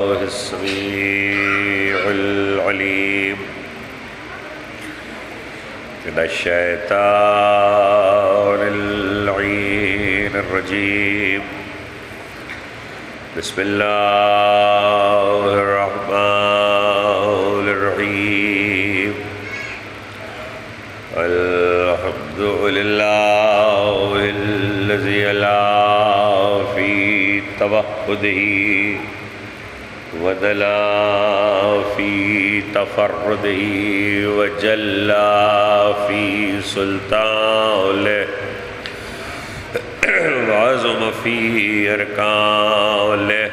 السميع العليم من الشيطان اللعين الرجيم. بسم الله الرحمن الرحيم. الحمد لله الذي لا في توحده ودلا في تفرده وجلا في سلطانه وعظم في أركانه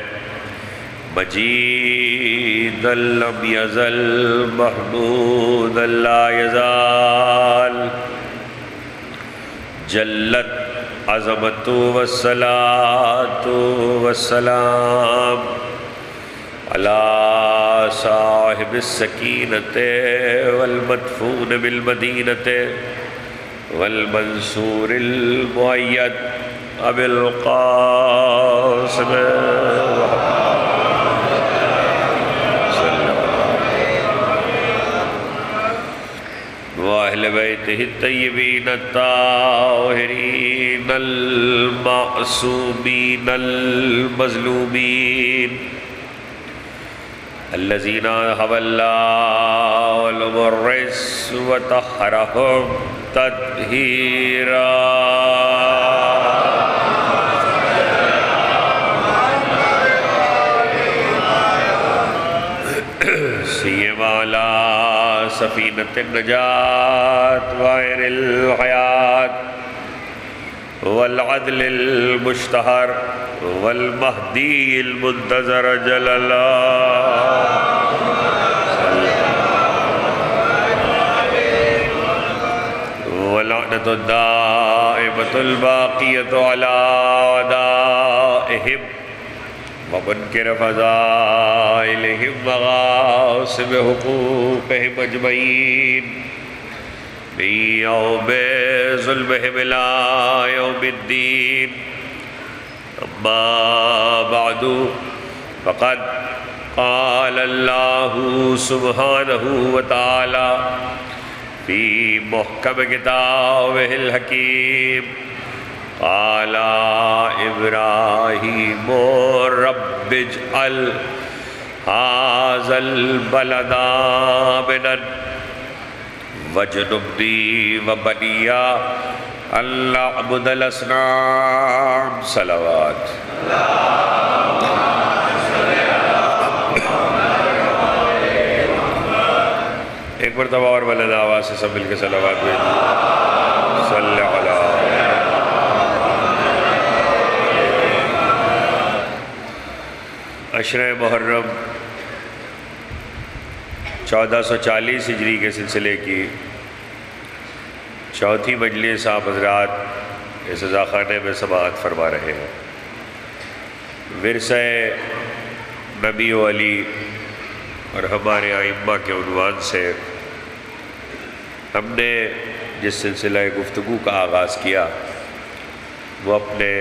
مجيدا لم يزل محمودا لا يزال جلت عظمته والصلاة والسلام على صاحب السكينة والمدفون بالمدينة والمنصور المؤيد أبي القاسم وأهل بيته الطيبين الطاهرين المعصومين المظلومين الذين هوى الله المرس وطهرهم تطهيرا. سيما على سفينة النجاة وعين الحياة والعدل المشتهر والمهدي المنتظر جل الله ولعنة الدائمة الباقية على أعدائهم ومنكر فضائلهم وغاصب حقوقهم أجمعين من يوم ظلمهم إلى يوم الدين. أما بعد فقد قال الله سبحانه وتعالى في محكم كتابه الحكيم قال إبراهيم رب اجعل هذا البلد آمنا واجنبني وبني أن نعبد الأصنام. صلوات. ایک مرتبہ اور بلند آواز سے سب مل کے صلوات بھیجو. صلی علی عشرہ محرم 1440 ہجری کے سلسلے کی چوتھی مجلس آپ حضرات اس عزاخانے میں سماعت فرما رہے ہیں. ورثہ نبی و علی اور ہمارے ائمہ کے عنوان سے ہم نے جس سلسلہ گفتگو کا آغاز کیا وہ اپنے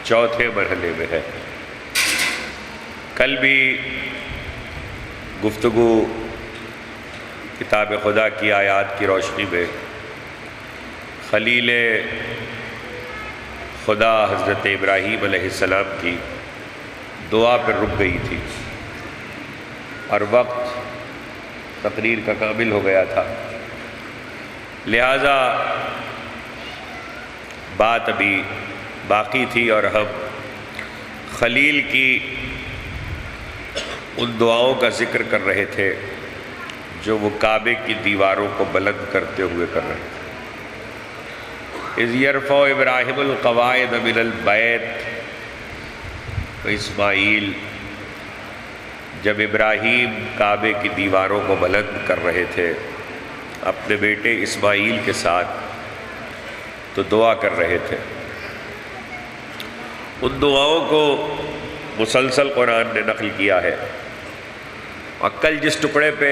چوتھے مرحلے میں ہے. کل بھی گفتگو کتاب خدا کی آیات کی روشنی میں خلیل خدا حضرت ابراہیم علیہ السلام کی دعا پر رک گئی تھی اور وقت تقریر کا کامل ہو گیا تھا، لہذا بات ابھی باقی تھی اور ہم خلیل کی ان دعاؤں کا ذکر کر رہے تھے جو وہ کعبے کی دیواروں کو بلند کرتے ہوئے کر رہے تھے. اذ یرفع ابراہیم القواعد من البیت اسماعیل، جب ابراہیم کعبے کی دیواروں کو بلند کر رہے تھے اپنے بیٹے اسماعیل کے ساتھ تو دعا کر رہے تھے. ان دعاؤں کو مسلسل قرآن نے نقل کیا ہے اور کل جس ٹکڑے پہ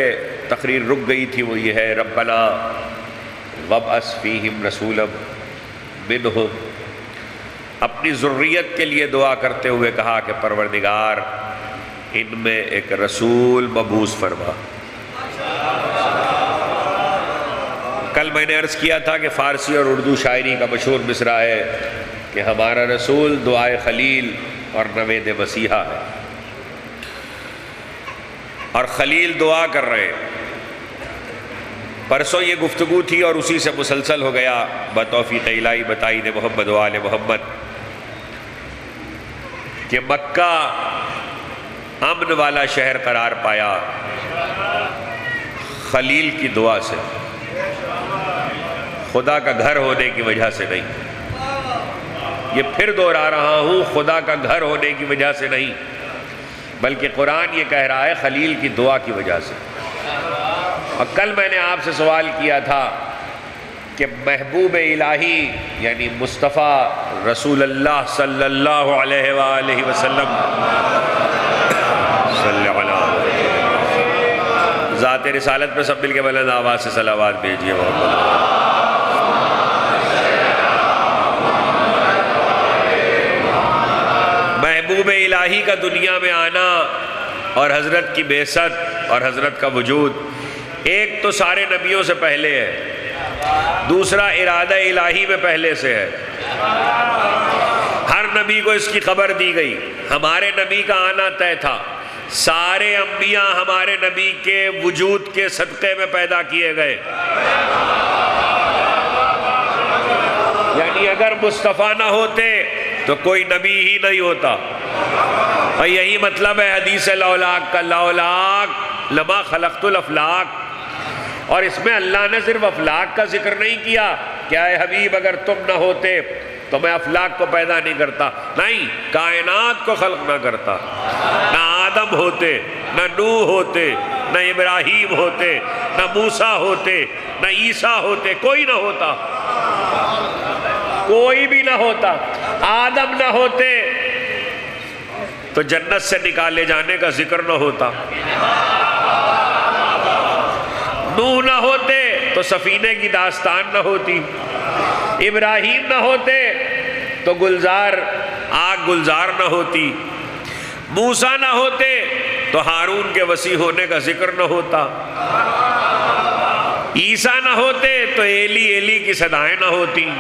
تقریر رک گئی تھی وہ یہ ہے ربنا وابعث فیہم رسولا منہم، اپنی ذریت کے لیے دعا کرتے ہوئے کہا کہ پروردگار ان میں ایک رسول مبعوث فرما۔ کل میں نے عرض کیا تھا کہ فارسی اور اردو شاعری کا مشہور مصرع ہے کہ ہمارا رسول دعائے خلیل اور نوید مسیحا ہے، اور خلیل دعا کر رہے ہیں۔ پرسوں یہ گفتگو تھی اور اسی سے مسلسل ہو گیا بتوفیق الہی بتائید محمد و آل محمد کہ مکہ امن والا شہر قرار پایا خلیل کی دعا سے، خدا کا گھر ہونے کی وجہ سے نہیں۔ یہ پھر دوہرا رہا ہوں، خدا کا گھر ہونے کی وجہ سے نہیں، بلکہ قرآن یہ کہہ رہا ہے خلیل کی دعا کی وجہ سے۔ اور کل میں نے آپ سے سوال کیا تھا کہ محبوب الہی یعنی مصطفیٰ رسول اللہ صلی اللہ علیہ وآلہ وسلم صلی اللہ علیہ وسلم، ذات رسالت پہ سب مل کے بلند آواز سے صلوات بھیجیے محمد۔ محبوب الہی کا دنیا میں آنا اور حضرت کی بعثت اور حضرت کا وجود ایک تو سارے نبیوں سے پہلے ہے، دوسرا ارادہ الہی میں پہلے سے ہے۔ ہر نبی کو اس کی خبر دی گئی، ہمارے نبی کا آنا طے تھا۔ سارے انبیاء ہمارے نبی کے وجود کے صدقے میں پیدا کیے گئے، یعنی اگر مصطفیٰ نہ ہوتے تو کوئی نبی ہی نہیں ہوتا۔ اور یہی مطلب ہے حدیث لولاک کا، لولاک لما خلقت الافلاک۔ اور اس میں اللہ نے صرف افلاک کا ذکر نہیں کیا کہ اے حبیب اگر تم نہ ہوتے تو میں افلاک کو پیدا نہیں کرتا، نہیں، کائنات کو خلق نہ کرتا۔ نہ آدم ہوتے، نہ نوح ہوتے، نہ ابراہیم ہوتے، نہ موسیٰ ہوتے، نہ عیسیٰ ہوتے، کوئی نہ ہوتا، کوئی بھی نہ ہوتا۔ آدم نہ ہوتے تو جنت سے نکالے جانے کا ذکر نہ ہوتا، نوح نہ ہوتے تو سفینے کی داستان نہ ہوتی، ابراہیم نہ ہوتے تو آگ گلزار نہ ہوتی، موسیٰ نہ ہوتے تو ہارون کے وسیع ہونے کا ذکر نہ ہوتا، عیسیٰ نہ ہوتے تو ایلی کی صدائیں نہ ہوتی،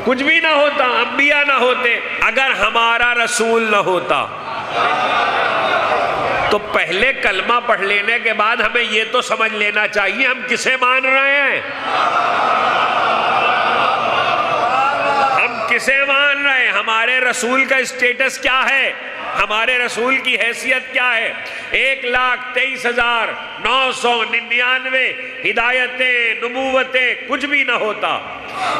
کچھ بھی نہ ہوتا، انبیاء نہ ہوتے۔ اگر ہمارا رسول نہ ہوتا تو پہلے کلمہ پڑھ لینے کے بعد ہمیں یہ تو سمجھ لینا چاہیے ہم کسے مان رہے ہیں، ہم کسے مان رہے ہیں، ہمارے رسول کا اسٹیٹس کیا ہے، ہمارے رسول کی حیثیت کیا ہے۔ 1,23,999 ہدایتیں، نبوتیں، کچھ بھی نہ ہوتا،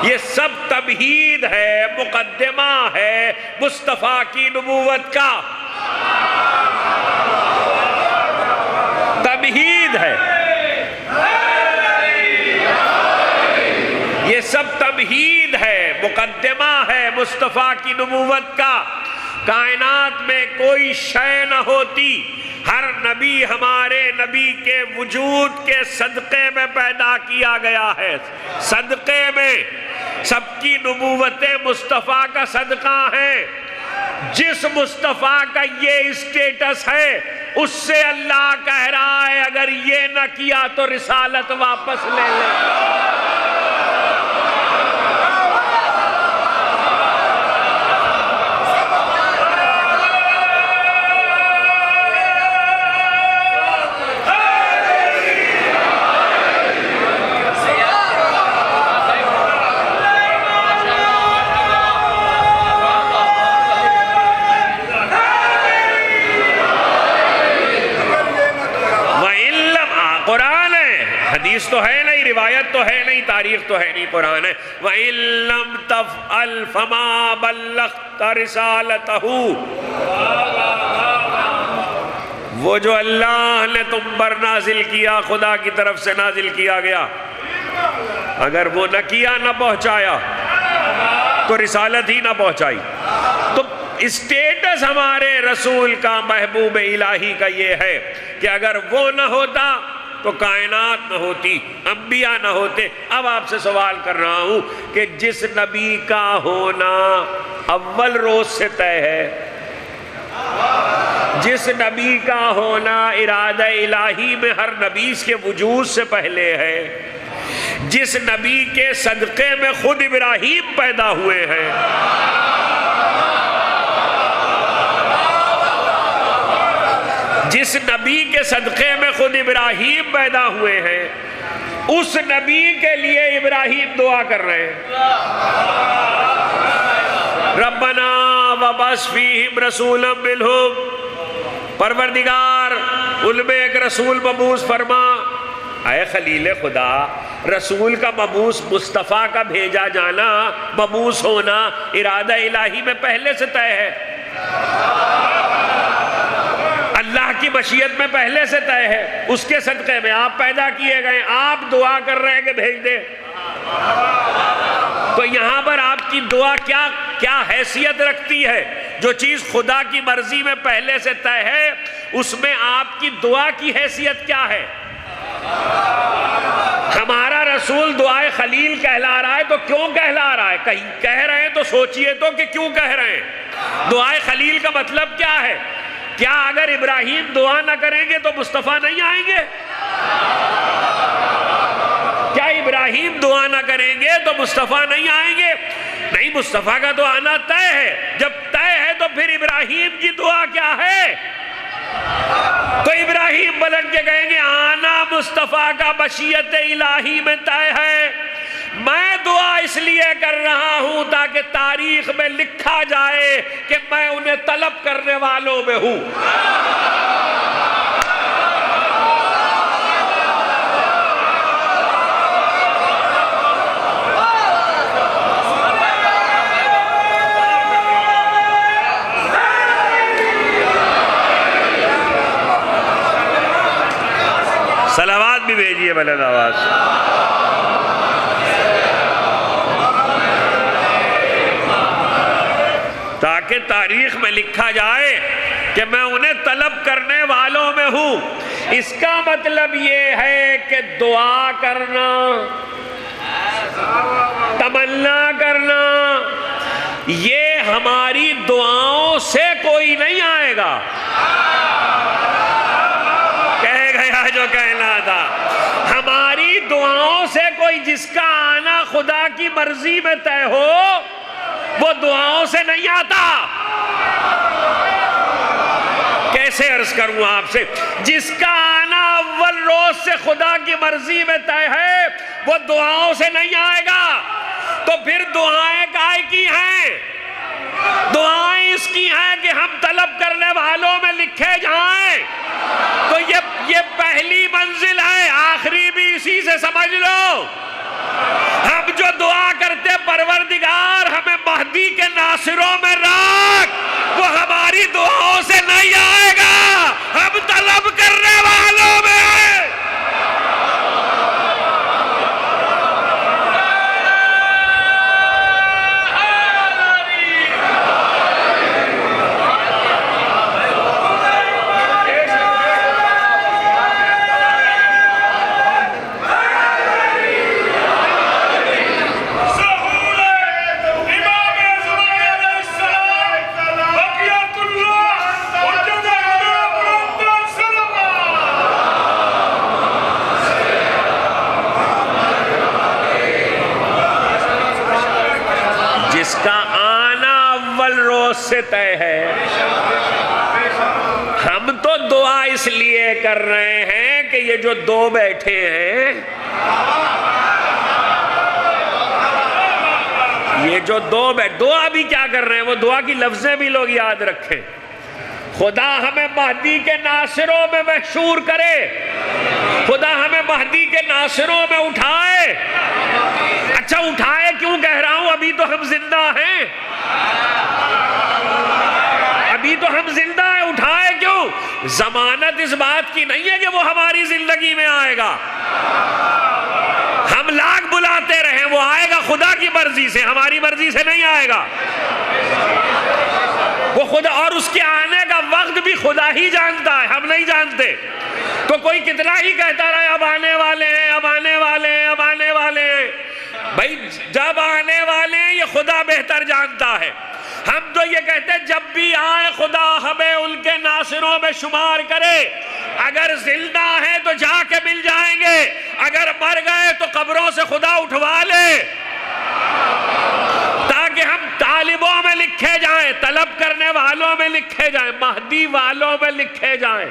یہ سب تمہید ہے، مقدمہ ہے مصطفیٰ کی نبوت کا، تمہید ہے، یہ سب تمہید ہے، مقدمہ ہے مصطفیٰ کی نبوت کا۔ کائنات میں کوئی شے نہ ہوتی، ہر نبی ہمارے نبی کے وجود کے صدقے میں پیدا کیا گیا ہے، صدقے میں، سب کی نبوتیں مصطفیٰ کا صدقہ ہیں۔ جس مصطفیٰ کا یہ اسٹیٹس ہے اس سے اللہ کہہ رہا ہے اگر یہ نہ کیا تو رسالت واپس لے لے۔ حدیث تو ہے نہیں، روایت تو ہے نہیں، تاریخ تو ہے نہیں، قرآن ہے۔ وَإِن لَّمْ تَفْعَلْ فَمَا بَلَّغْتَ رِسَالَتَهُ، وہ جو اللہ نے تم پر نازل کیا، خدا کی طرف سے نازل کیا گیا، اگر وہ نہ کیا، نہ پہنچایا تو رسالت ہی نہ پہنچائی۔ تو اسٹیٹس ہمارے رسول کا، محبوب الہی کا یہ ہے کہ اگر وہ نہ ہوتا تو کائنات نہ ہوتی، انبیاء نہ ہوتے۔ اب آپ سے سوال کر رہا ہوں کہ جس نبی کا ہونا اول روز سے طے ہے، جس نبی کا ہونا ارادہ الہی میں ہر نبی کے وجود سے پہلے ہے، جس نبی کے صدقے میں خود ابراہیم پیدا ہوئے ہیں، جس نبی کے صدقے میں خود ابراہیم پیدا ہوئے ہیں، اس نبی کے لیے ابراہیم دعا کر رہے ہیں، ربنا وبعث فیہم رسولا منہم، پروردگار ان میں ایک رسول مبعوث فرما۔ اے خلیل خدا، رسول کا مبعوث، مصطفیٰ کا بھیجا جانا، مبعوث ہونا ارادہ الہی میں پہلے سے طے ہے، اللہ کی مشیت میں پہلے سے طے ہے، اس کے صدقے میں آپ پیدا کیے گئے، آپ دعا کر رہے ہیں کہ بھیج دے۔ تو یہاں پر آپ کی دعا کیا حیثیت رکھتی ہے؟ جو چیز خدا کی مرضی میں پہلے سے طے ہے، اس میں آپ کی دعا کی حیثیت کیا ہے؟ ہمارا رسول دعائے خلیل کہلا رہا ہے تو کیوں کہلا رہا ہے؟ کہہ رہے ہیں تو سوچئے تو کہ کیوں کہہ رہے ہیں؟ دعائے خلیل کا مطلب کیا ہے؟ کیا اگر ابراہیم دعا نہ کریں گے تو مصطفیٰ نہیں آئیں گے؟ کیا ابراہیم دعا نہ کریں گے تو مصطفیٰ نہیں آئیں گے؟ نہیں، مصطفیٰ کا تو آنا طے ہے۔ جب طے ہے تو پھر ابراہیم کی دعا کیا ہے؟ تو ابراہیم بلند کے کہیں گے آنا مصطفیٰ کا مشیت الہی میں طے ہے، میں دعا اس لیے کر رہا ہوں تاکہ تاریخ میں لکھا جائے کہ میں انہیں طلب کرنے والوں میں ہوں۔ صلوات بھی بھیجیے بلند آواز۔ تاکہ تاریخ میں لکھا جائے کہ میں انہیں طلب کرنے والوں میں ہوں۔ اس کا مطلب یہ ہے کہ دعا کرنا، تمنا کرنا، یہ ہماری دعاؤں سے کوئی نہیں آئے گا۔ کہہ گیا جو کہنا تھا، ہماری دعاؤں سے کوئی، جس کا آنا خدا کی مرضی میں طے ہو، وہ دعاؤں سے نہیں آتا۔ کیسے عرض کروں آپ سے؟ جس کا آنا اول روز سے خدا کی مرضی میں طے ہے، وہ دعاؤں سے نہیں آئے گا۔ تو پھر دعائیں کائے کی ہیں؟ دعائیں اس کی ہیں کہ ہم طلب کرنے والوں میں لکھے جائیں۔ تو یہ پہلی منزل ہے، آخری بھی اسی سے سمجھ لو۔ ہم جو دعا کرتے پروردگار ہمیں مہدی کے ناصروں میں رکھ، وہ ہماری دعاؤں سے نہیں آئے گا، ہم طلب کرنے والوں میں ہیں۔ سے طے ہے، ہم تو دعا اس لیے کر رہے ہیں کہ یہ جو دو بیٹھے ہیں، یہ جو دعا بھی کیا کر رہے ہیں؟ وہ دعا کی لفظیں بھی لوگ یاد رکھیں۔ خدا ہمیں مہدی کے ناصروں میں محشور کرے، خدا ہمیں مہدی کے ناصروں میں اٹھائے۔ اچھا، اٹھائے کیوں کہہ رہا ہوں؟ ابھی تو ہم زندہ ہیں، ابھی تو ہم زندہ ہیں۔ اٹھائے کیوں؟ ضمانت اس بات کی نہیں ہے کہ وہ ہماری زندگی میں آئے گا۔ ہم لاکھ بلاتے رہیں، وہ آئے گا خدا کی مرضی سے، ہماری مرضی سے نہیں آئے گا۔ وہ خدا، اور اس کے آنے کا وقت بھی خدا ہی جانتا ہے، ہم نہیں جانتے۔ تو کوئی کتنا ہی کہتا رہے اب آنے والے ہیں، اب آنے والے ہیں، اب آنے والے ہیں۔ بھائی جب آنے والے ہیں یہ خدا بہتر جانتا ہے۔ ہم تو یہ کہتے ہیں جب بھی آئے خدا ہمیں ان کے ناصر ناصروں میں شمار کرے. اگر زندہ ہیں تو جا کے مل جائیں گے, اگر مر گئے تو قبروں سے خدا اٹھوا لے, تاکہ ہم طالبوں میں لکھے جائیں, طلب کرنے والوں میں لکھے جائیں, مہدی والوں میں لکھے جائیں.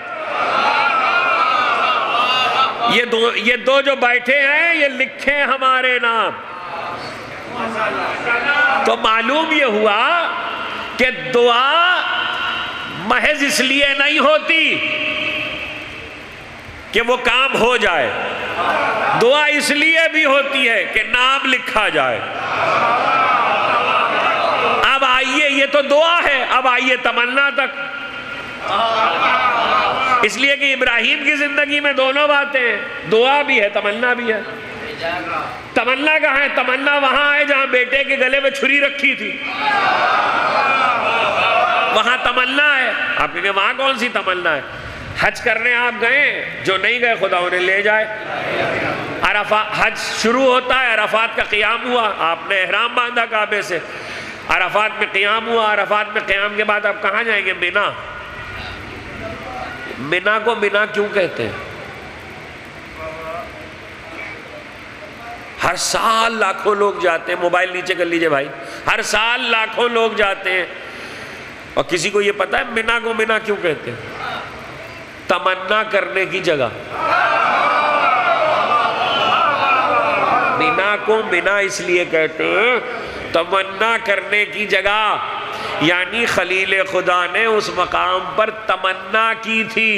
یہ دو جو بیٹھے ہیں یہ لکھیں ہمارے نام. تو معلوم یہ ہوا کہ دعا محض اس لیے نہیں ہوتی کہ وہ کام ہو جائے, دعا اس لیے بھی ہوتی ہے کہ نام لکھا جائے. اب آئیے, یہ تو دعا ہے, اب آئیے تمنا تک. اس لیے کہ ابراہیم کی زندگی میں دونوں باتیں ہیں, دعا بھی ہے, تمنا بھی ہے. تمنا کہاں ہے؟ تمنا وہاں ہے جہاں بیٹے کے گلے میں چھری رکھی تھی, وہاں تمنا ہے. آپ کہیں گے وہاں کون سی تمنا ہے؟ حج کرنے آپ گئے, جو نہیں گئے خدا انہیں لے جائے. حج شروع ہوتا ہے, عرفات کا قیام ہوا, آپ نے احرام باندھا کعبے سے, عرفات میں قیام ہوا. عرفات میں قیام کے بعد آپ کہاں جائیں گے؟ مینا. مینا کو مینا کیوں کہتے ہیں؟ ہر سال لاکھوں لوگ جاتے ہیں. موبائل نیچے کر لیجئے بھائی. ہر سال لاکھوں لوگ جاتے ہیں, اور کسی کو یہ پتا ہے مینا کو مینا کیوں کہتے ہیں؟ تمنا کرنے کی جگہ. مینا کو مینا اس لیے کہتے ہیں, تمنا کرنے کی جگہ. یعنی خلیل خدا نے اس مقام پر تمنا کی تھی,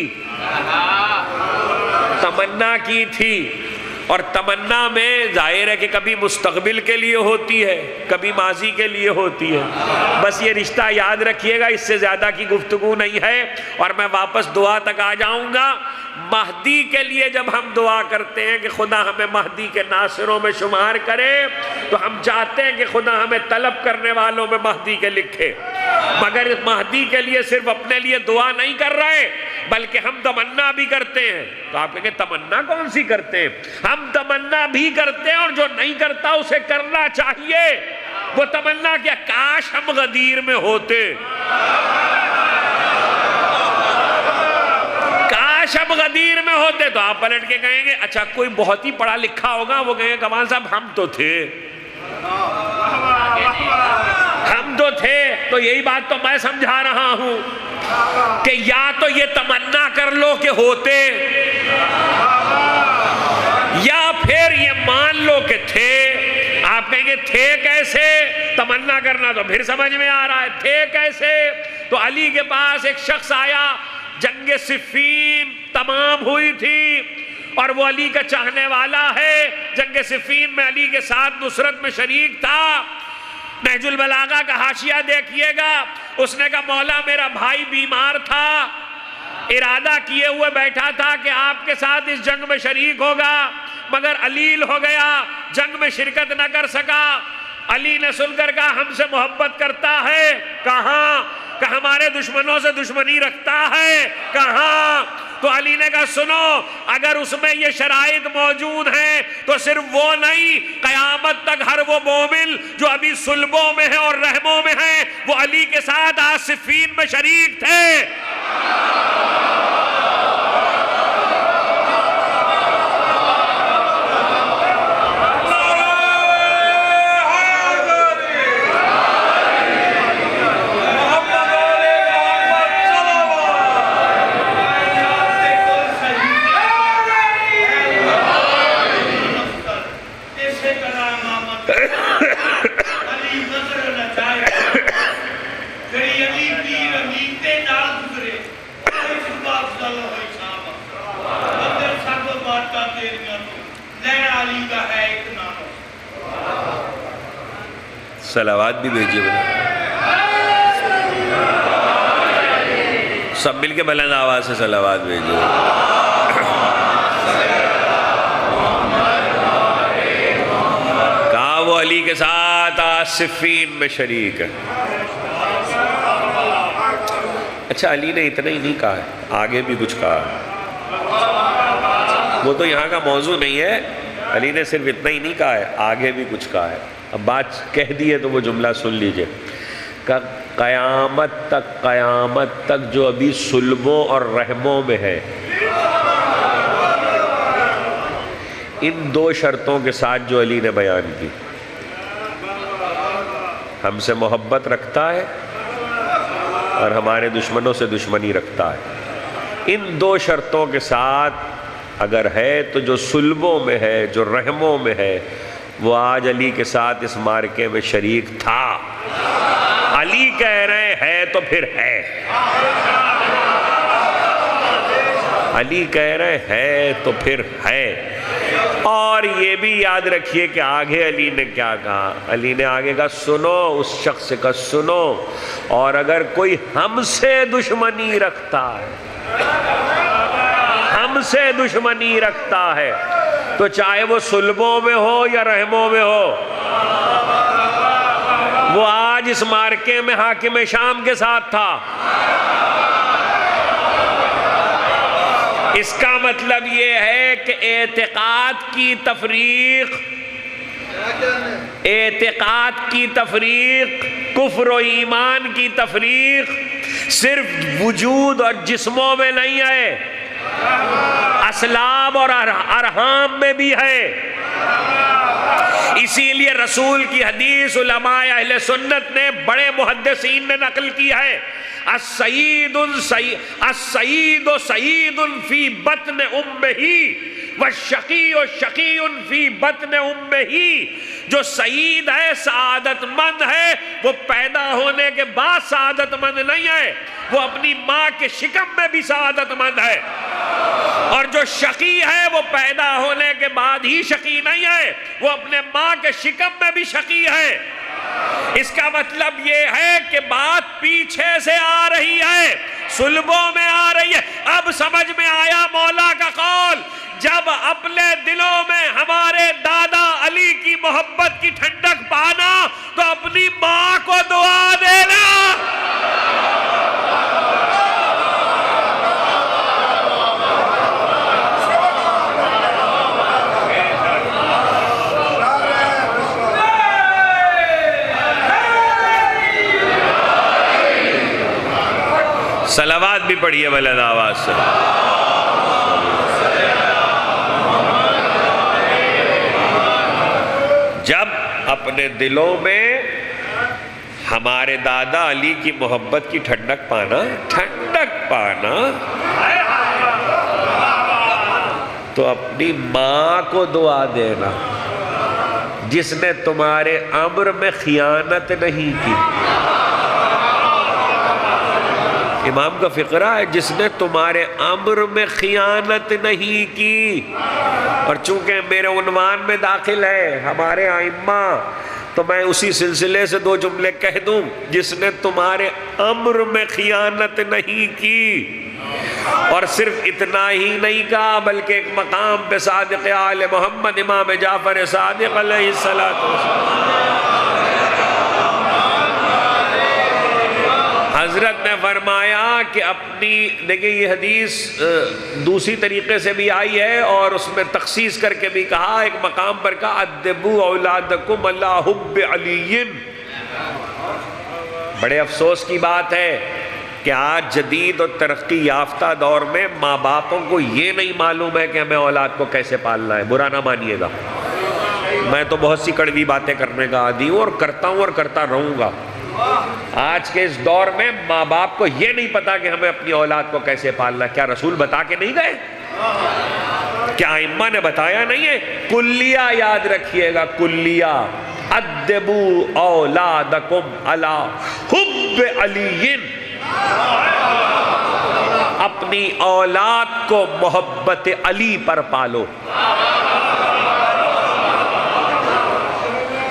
تمنا کی تھی. اور تمنا میں ظاہر ہے کہ کبھی مستقبل کے لیے ہوتی ہے, کبھی ماضی کے لیے ہوتی ہے. بس یہ رشتہ یاد رکھیے گا, اس سے زیادہ کی گفتگو نہیں ہے. اور میں واپس دعا تک آ جاؤں گا. مہدی کے لیے جب ہم دعا کرتے ہیں کہ خدا ہمیں مہدی کے ناصروں میں شمار کرے, تو ہم چاہتے ہیں کہ خدا ہمیں طلب کرنے والوں میں مہدی کے لکھے. مگر مہدی کے لیے صرف اپنے لیے دعا نہیں کر رہے, بلکہ ہم تمنا بھی کرتے ہیں. تو آپ کہیں گے تمنا کون سی کرتے ہیں؟ ہم تمنا بھی کرتے ہیں, اور جو نہیں کرتا اسے کرنا چاہیے. وہ تمنا کیا؟ کاش ہم غدیر میں ہوتے, کاش ہم غدیر میں ہوتے. تو آپ پلٹ کے کہیں گے اچھا کوئی بہت ہی پڑھا لکھا ہوگا, وہ کہیں گے کمال صاحب ہم تو تھے, ہم تو تھے. تو یہی بات تو میں سمجھا رہا ہوں کہ یا تو یہ تمنا کر لو کہ ہوتے, یا پھر یہ مان لو کہ تھے. آپ کہیں گے تھے کیسے؟ تمنا کرنا تو پھر سمجھ میں آ رہا ہے, تھے کیسے؟ تو علی کے پاس ایک شخص آیا, جنگ صفین تمام ہوئی تھی, اور وہ علی کا چاہنے والا ہے. جنگ صفین میں علی کے ساتھ نصرت میں شریک تھا. نہج البلاغہ کا حاشیہ دیکھیے گا. اس نے کہا مولا میرا بھائی بیمار تھا, ارادہ کیے ہوئے بیٹھا تھا کہ آپ کے ساتھ اس جنگ میں شریک ہوگا, مگر علیل ہو گیا, جنگ میں شرکت نہ کر سکا. علی نے سن کر کہا ہم سے محبت کرتا ہے. کہاں؟ کہ ہمارے دشمنوں سے دشمنی رکھتا ہے. کہاں؟ تو علی نے کہا سنو, اگر اس میں یہ شرائط موجود ہیں تو صرف وہ نہیں, قیامت تک ہر وہ مومن جو ابھی صلبوں میں ہیں اور رحموں میں ہیں, وہ علی کے ساتھ آج صفین میں شریک تھے. صلوات بھی بھیجیے بنا, سب مل کے بلند آواز سے صلوات بھیجیے. کہا وہ علی کے ساتھ صفین میں شریک ہے. اچھا علی نے اتنا ہی نہیں کہا ہے, آگے بھی کچھ کہا ہے. وہ تو یہاں کا موضوع نہیں ہے. علی نے صرف اتنا ہی نہیں کہا ہے, آگے بھی کچھ کہا ہے. اب بات کہہ دی ہے تو وہ جملہ سن لیجئے. قیامت تک جو ابھی صلبوں اور رحموں میں ہے، ان دو شرطوں کے ساتھ جو علی نے بیان کی، ہم سے محبت رکھتا ہے اور ہمارے دشمنوں سے دشمنی رکھتا ہے، ان دو شرطوں کے ساتھ اگر ہے تو جو صلبوں میں ہے، جو رحموں میں ہے، وہ آج علی کے ساتھ اس معرکے میں شریک تھا۔ علی کہہ رہے ہے تو پھر ہے، علی کہہ رہے ہے تو پھر ہے۔ اور یہ بھی یاد رکھیے کہ آگے علی نے کیا کہا، علی نے آگے کہا سنو، اس شخص کا سنو، اور اگر کوئی ہم سے دشمنی رکھتا ہے، ہم سے دشمنی رکھتا ہے، تو چاہے وہ صلبوں میں ہو یا رحموں میں ہو، وہ آج اس معرکے میں حاکم شام کے ساتھ تھا۔ اس کا مطلب یہ ہے کہ اعتقاد کی تفریق، کفر و ایمان کی تفریق صرف وجود اور جسموں میں نہیں ہے، اسلاب اور ارحام میں بھی ہے۔ اسی لیے رسول کی حدیث علماء اہل سنت نے، بڑے محدثین نے نقل کی ہے، السعید سعید فی بطن امہ والشقی شقی فی بطن امہ۔ جو سعید ہے، سعادت مند ہے، وہ پیدا ہونے کے بعد سعادت مند نہیں ہے، وہ اپنی ماں کے شکم میں بھی سعادت مند ہے۔ اور جو شقی ہے، وہ پیدا ہونے کے بعد ہی شقی نہیں ہے، وہ اپنے ماں کے شکم میں بھی شقی ہے۔ اس کا مطلب یہ ہے کہ بات پیچھے سے آ رہی ہے، صلبوں میں آ رہی ہے۔ اب سمجھ میں آیا مولا کا قول، جب اپنے دلوں میں ہمارے دادا علی کی محبت کی ٹھنڈک پانا تو اپنی ماں کو دعا دینا۔ صلوات بھی پڑھیے بلند آواز سے۔ جب اپنے دلوں میں ہمارے دادا علی کی محبت کی ٹھنڈک پانا تو اپنی ماں کو دعا دینا، جس نے تمہارے امر میں خیانت نہیں کی۔ امام کا فقرہ ہے، جس نے تمہارے امر میں خیانت نہیں کی۔ اور چونکہ میرے عنوان میں داخل ہے ہمارے ائمہ، تو میں اسی سلسلے سے دو جملے کہہ دوں، جس نے تمہارے امر میں خیانت نہیں کی۔ اور صرف اتنا ہی نہیں کہا، بلکہ ایک مقام پہ صادق آل محمد امام جعفر صادق علیہ السلام حضرت نے فرمایا کہ اپنی، دیکھیں یہ حدیث دوسری طریقے سے بھی آئی ہے اور اس میں تخصیص کر کے بھی کہا، ایک مقام پر کہا ادبوا اولادکم علی حب علی۔ بڑے افسوس کی بات ہے کہ آج جدید اور ترقی یافتہ دور میں ماں باپوں کو یہ نہیں معلوم ہے کہ ہمیں اولاد کو کیسے پالنا ہے۔ برا نہ مانیے گا، میں تو بہت سی کڑوی باتیں کرنے کا عادی ہوں اور کرتا ہوں اور کرتا رہوں گا۔ آج کے اس دور میں ماں باپ کو یہ نہیں پتا کہ ہمیں اپنی اولاد کو کیسے پالنا ہے۔ کیا رسول بتا کے نہیں گئے؟ کیا ائمہ نے بتایا نہیں ہے؟ کلیہ یاد رکھیے گا، کلیہ ادبوا اولادکم علی حب علی۔ اپنی اولاد کو محبت علی پر پالو،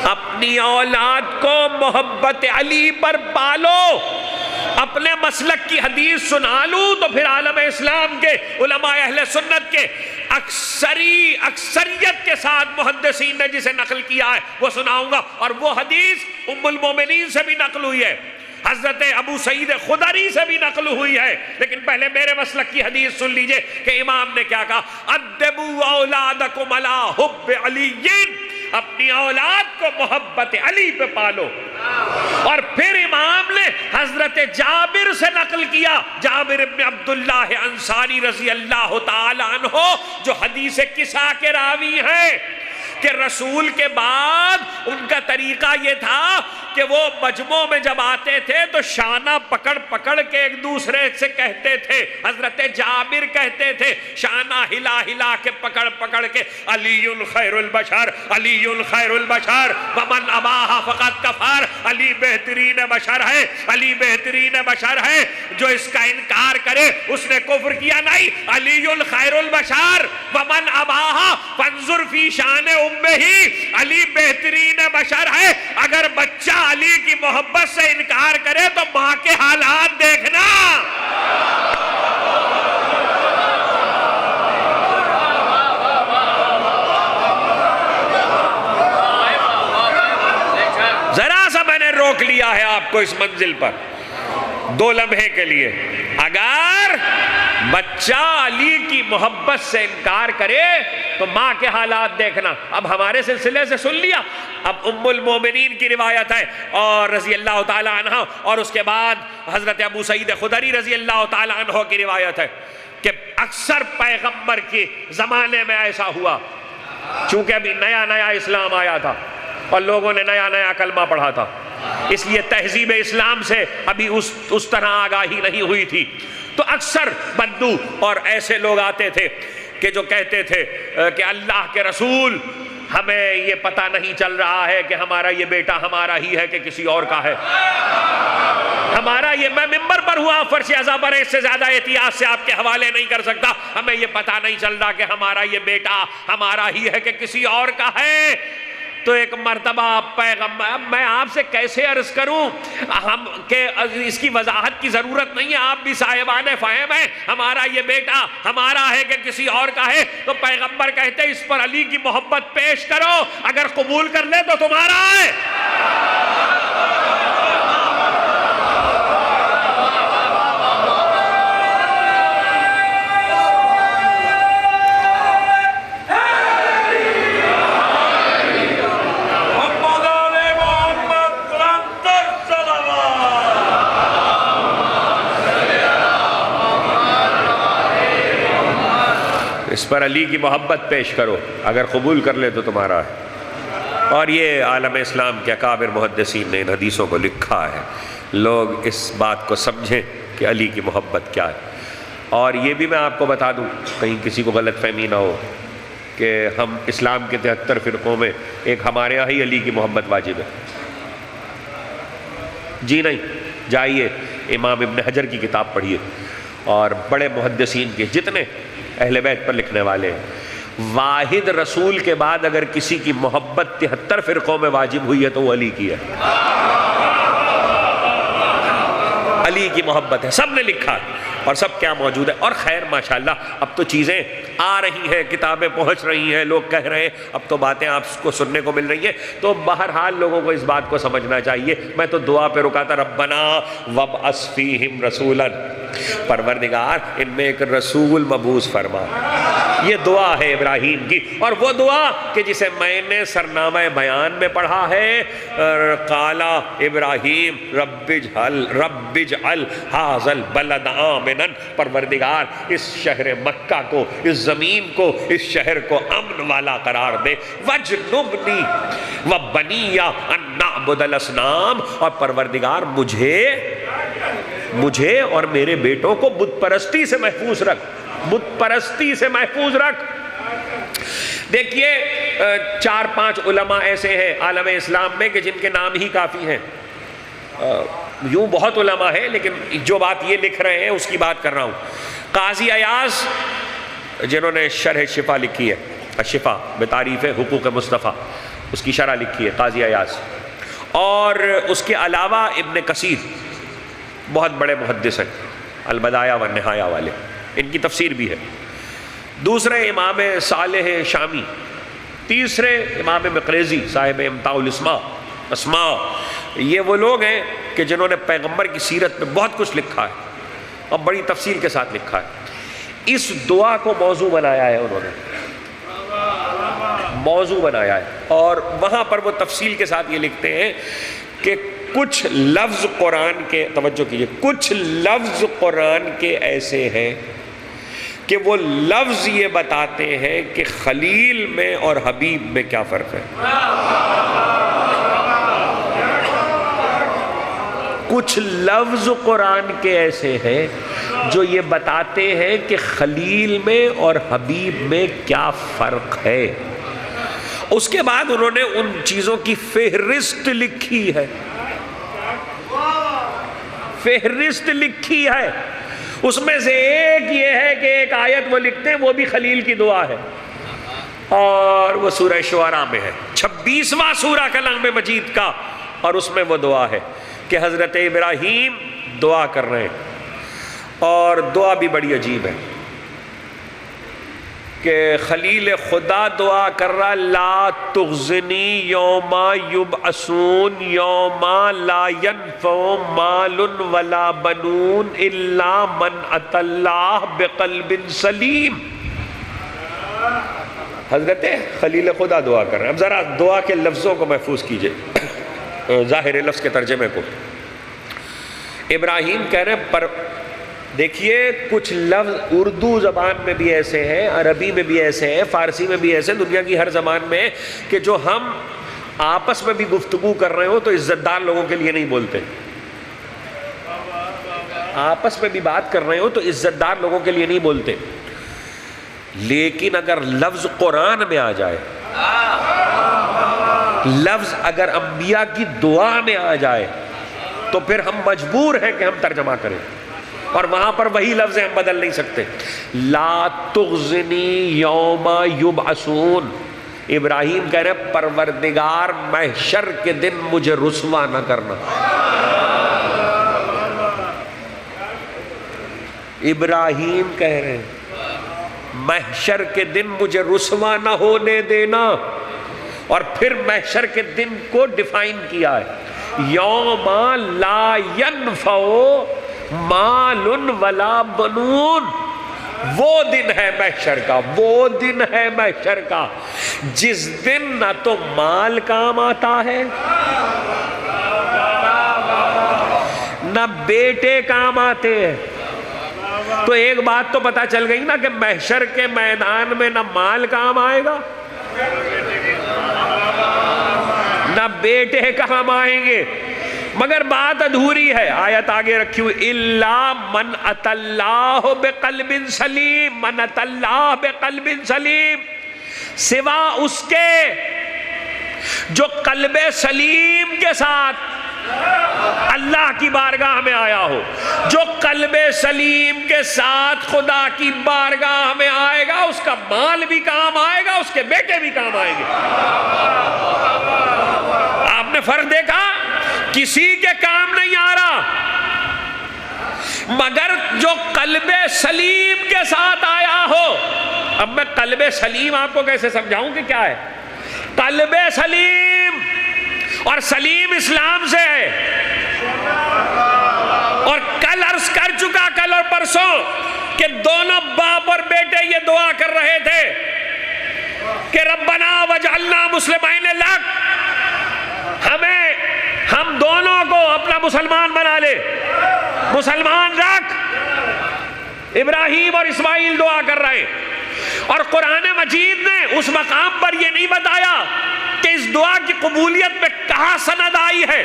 اپنی اولاد کو محبت علی پر پالو۔ اپنے مسلک کی حدیث سنا لوں تو پھر عالم اسلام کے علماء اہل سنت کے اکثریت کے ساتھ محدثین نے جسے نقل کیا ہے وہ سناؤں گا، اور وہ حدیث ام المومنین سے بھی نقل ہوئی ہے، حضرت ابو سعید خدری سے بھی نقل ہوئی ہے۔ لیکن پہلے میرے مسلک کی حدیث سن لیجئے کہ امام نے کیا کہا، ادبوا اولادکم علی حب علی۔ اپنی اولاد کو محبت علی پہ پالو۔ اور پھر امام نے حضرت جابر سے نقل کیا، جابر ابن عبداللہ انصاری رضی اللہ تعالی عنہ جو حدیث کسا کے راوی ہیں، کہ رسول کے بعد ان کا طریقہ یہ تھا کہ وہ مجمع میں جب آتے تھے تو شانہ پکڑ پکڑ کے ایک دوسرے سے کہتے تھے، حضرت جابر کہتے تھے شانہ ہلا ہلا کے پکڑ پکڑ کے، علی خیر البشر، علی خیر البشر ومن اباہ فقط کفر، علی بہترین بشر ہے، علی بہترین بشر ہے، جو اس کا انکار کرے اس نے کفر کیا۔ نہیں، علی خیر البشر ومن اباہ فانظر فی شان ہی، علی بہترین بشر ہے، اگر بچہ علی کی محبت سے انکار کرے تو ماں کے حالات دیکھنا۔ ذرا سا میں نے روک لیا ہے آپ کو اس منزل پر 2 لمحے کے لیے، اگر بچہ علی کی محبت سے انکار کرے تو ماں کے حالات دیکھنا۔ اب ہمارے سلسلے سے سن لیا، اب ام المومنین کی روایت ہے اور رضی اللہ تعالی عنہ، اور اس کے بعد حضرت ابو سعید خدری رضی اللہ تعالی عنہ کی روایت ہے کہ اکثر پیغمبر کے زمانے میں ایسا ہوا، چونکہ ابھی نیا نیا اسلام آیا تھا اور لوگوں نے نیا نیا کلمہ پڑھا تھا، اس لیے تہذیب اسلام سے ابھی اس طرح آگاہی نہیں ہوئی تھی، تو اکثر بدو اور ایسے لوگ آتے تھے کہ جو کہتے تھے کہ اللہ کے رسول، ہمیں یہ پتہ نہیں چل رہا ہے کہ ہمارا یہ بیٹا ہمارا ہی ہے کہ کسی اور کا ہے، ہمارا یہ، میں ممبر پر ہوا فرش ازا پر، اس سے زیادہ احتیاط سے آپ کے حوالے نہیں کر سکتا، ہمیں یہ پتہ نہیں چل رہا کہ ہمارا یہ بیٹا ہمارا ہی ہے کہ کسی اور کا ہے۔ تو ایک مرتبہ پیغمبر، میں آپ سے کیسے عرض کروں کہ اس کی وضاحت کی ضرورت نہیں ہے، آپ بھی صاحبان فہم ہیں، ہمارا یہ بیٹا ہمارا ہے کہ کسی اور کا ہے، تو پیغمبر کہتے اس پر علی کی محبت پیش کرو، اگر قبول کر لے تو تمہارا ہے۔ اس پر علی کی محبت پیش کرو، اگر قبول کر لے تو تمہارا ہے۔ اور یہ عالم اسلام کے اکابر محدثین نے ان حدیثوں کو لکھا ہے، لوگ اس بات کو سمجھیں کہ علی کی محبت کیا ہے۔ اور یہ بھی میں آپ کو بتا دوں، کہیں کسی کو غلط فہمی نہ ہو کہ ہم اسلام کے 73 فرقوں میں ایک ہمارے یہاں ہی علی کی محبت واجب ہے، جی نہیں، جائیے امام ابن حجر کی کتاب پڑھیے اور بڑے محدثین کے جتنے اہل بیت پر لکھنے والے ہیں، واحد رسول کے بعد اگر کسی کی محبت 73 فرقوں میں واجب ہوئی ہے تو وہ علی کی ہے، علی کی محبت ہے، سب نے لکھا ہے اور سب کیا موجود ہے۔ اور خیر ماشاءاللہ اب تو چیزیں آ رہی ہیں، کتابیں پہنچ رہی ہیں، لوگ کہہ رہے ہیں، اب تو باتیں آپ کو سننے کو مل رہی ہیں، تو بہرحال لوگوں کو اس بات کو سمجھنا چاہیے۔ میں تو دعا پہ رکا تھا، ربنا وابعث فیہم رسولا، پروردگار ان میں ایک رسول مبعوث فرما، یہ دعا ہے ابراہیم کی، اور وہ دعا کہ جسے میں نے سرنامہ بیان میں پڑھا ہے، قال ابراہیم رب اجعل ھذا البلد آمنا، پروردگار اس شہر مکہ کو، اس زمین کو، اس شہر کو امن والا قرار دے، وجنبنی وبنی ان نعبد الاصنام، اور پروردگار مجھے اور میرے بیٹوں کو بت پرستی سے محفوظ رکھ، بت پرستی سے محفوظ رکھ۔ دیکھیے 4-5 علماء ایسے ہیں عالم اسلام میں کہ جن کے نام ہی کافی ہیں، یوں بہت علماء ہیں لیکن جو بات یہ لکھ رہے ہیں اس کی بات کر رہا ہوں۔ قاضی ایاز جنہوں نے شرح شفا لکھی ہے، الشفا بتعریف حقوق مصطفیٰ، اس کی شرح لکھی ہے قاضی ایاز، اور اس کے علاوہ ابن کثیر بہت بڑے محدث ہیں، البدایہ والنہایہ والے، ان کی تفسیر بھی ہے۔ دوسرے امام صالح شامی، تیسرے امام مقریزی صاحب امتاع الاسماء، یہ وہ لوگ ہیں کہ جنہوں نے پیغمبر کی سیرت میں بہت کچھ لکھا ہے اور بڑی تفصیل کے ساتھ لکھا ہے۔ اس دعا کو موضوع بنایا ہے انہوں نے، موضوع بنایا ہے، اور وہاں پر وہ تفصیل کے ساتھ یہ لکھتے ہیں کہ کچھ لفظ قرآن کے، توجہ کیجئے، کچھ لفظ قرآن کے ایسے ہیں کہ وہ لفظ یہ بتاتے ہیں کہ خلیل میں اور حبیب میں کیا فرق ہے۔ کچھ لفظ قرآن کے ایسے ہیں جو یہ بتاتے ہیں کہ خلیل میں اور حبیب میں کیا فرق ہے۔ اس کے بعد انہوں نے ان چیزوں کی فہرست لکھی ہے، فہرست لکھی ہے۔ اس میں سے ایک یہ ہے کہ ایک آیت وہ لکھتے ہیں، وہ بھی خلیل کی دعا ہے، اور وہ سورہ شعراء میں ہے، 26واں سورہ کلام مجید کا، اور اس میں وہ دعا ہے کہ حضرت ابراہیم دعا کر رہے ہیں، اور دعا بھی بڑی عجیب ہے کہ خلیل خدا دعا کر رہا، لا تخزنی یوم یبعثون یوم لا ینفع مال ولا بنون الا من اتى اللہ بقلب سلیم۔ حضرت خلیل خدا دعا کر رہے ہیں۔ اب ذرا دعا کے لفظوں کو محفوظ کیجئے، ظاہر لفظ کے ترجمے کو۔ ابراہیم کہہ رہے ہیں، پر دیکھیے کچھ لفظ اردو زبان میں بھی ایسے ہیں، عربی میں بھی ایسے ہیں، فارسی میں بھی ایسے ہیں، دنیا کی ہر زبان میں، کہ جو ہم آپس میں بھی گفتگو کر رہے ہو تو عزت دار لوگوں کے لیے نہیں بولتے، آپس میں بھی بات کر رہے ہو تو عزت دار لوگوں کے لیے نہیں بولتے، لیکن اگر لفظ قرآن میں آ جائے، لفظ اگر انبیاء کی دعا میں آ جائے تو پھر ہم مجبور ہیں کہ ہم ترجمہ کریں، اور وہاں پر وہی لفظ ہم بدل نہیں سکتے۔ لا تخزنی یوم یبعثون، ابراہیم کہہ رہے ہیں پروردگار محشر کے دن مجھے رسوا نہ کرنا۔ ابراہیم کہہ رہے ہیں محشر کے دن مجھے رسوا نہ ہونے دینا، اور پھر محشر کے دن کو ڈیفائن کیا ہے، یوم لا ینفع مال ولا بنون، وہ دن ہے محشر کا، وہ دن ہے محشر کا جس دن نہ تو مال کام آتا ہے، نہ بیٹے کام آتے ہیں۔ تو ایک بات تو پتہ چل گئی نا کہ محشر کے میدان میں نہ مال کام آئے گا، نہ بیٹے کام آئیں گے، مگر بات ادھوری ہے۔ آیت آگے رکھی ہوئی، الا من اتى اللہ بقلب سلیم، من اتى اللہ بقلب سلیم، سوا اس کے جو قلب سلیم کے ساتھ اللہ کی بارگاہ میں آیا ہو، جو قلب سلیم کے ساتھ خدا کی بارگاہ میں آئے گا، اس کا مال بھی کام آئے گا، اس کے بیٹے بھی کام آئیں گے۔ آپ نے فرق دیکھا، کسی کے کام نہیں آ رہا، مگر جو قلب سلیم کے ساتھ آیا ہو۔ اب میں قلب سلیم آپ کو کیسے سمجھاؤں کہ کیا ہے؟ قلب سلیم اور سلیم اسلام سے ہے، اور کل عرض کر چکا، کل اور پرسوں، کہ دونوں باپ اور بیٹے یہ دعا کر رہے تھے کہ ربنا وجعلنا مسلمین لک، ہم دونوں کو اپنا مسلمان بنا لے، مسلمان رکھ۔ ابراہیم اور اسماعیل دعا کر رہے ہیں، اور قرآن مجید نے اس مقام پر یہ نہیں بتایا کہ اس دعا کی قبولیت میں کہاں سند آئی ہے،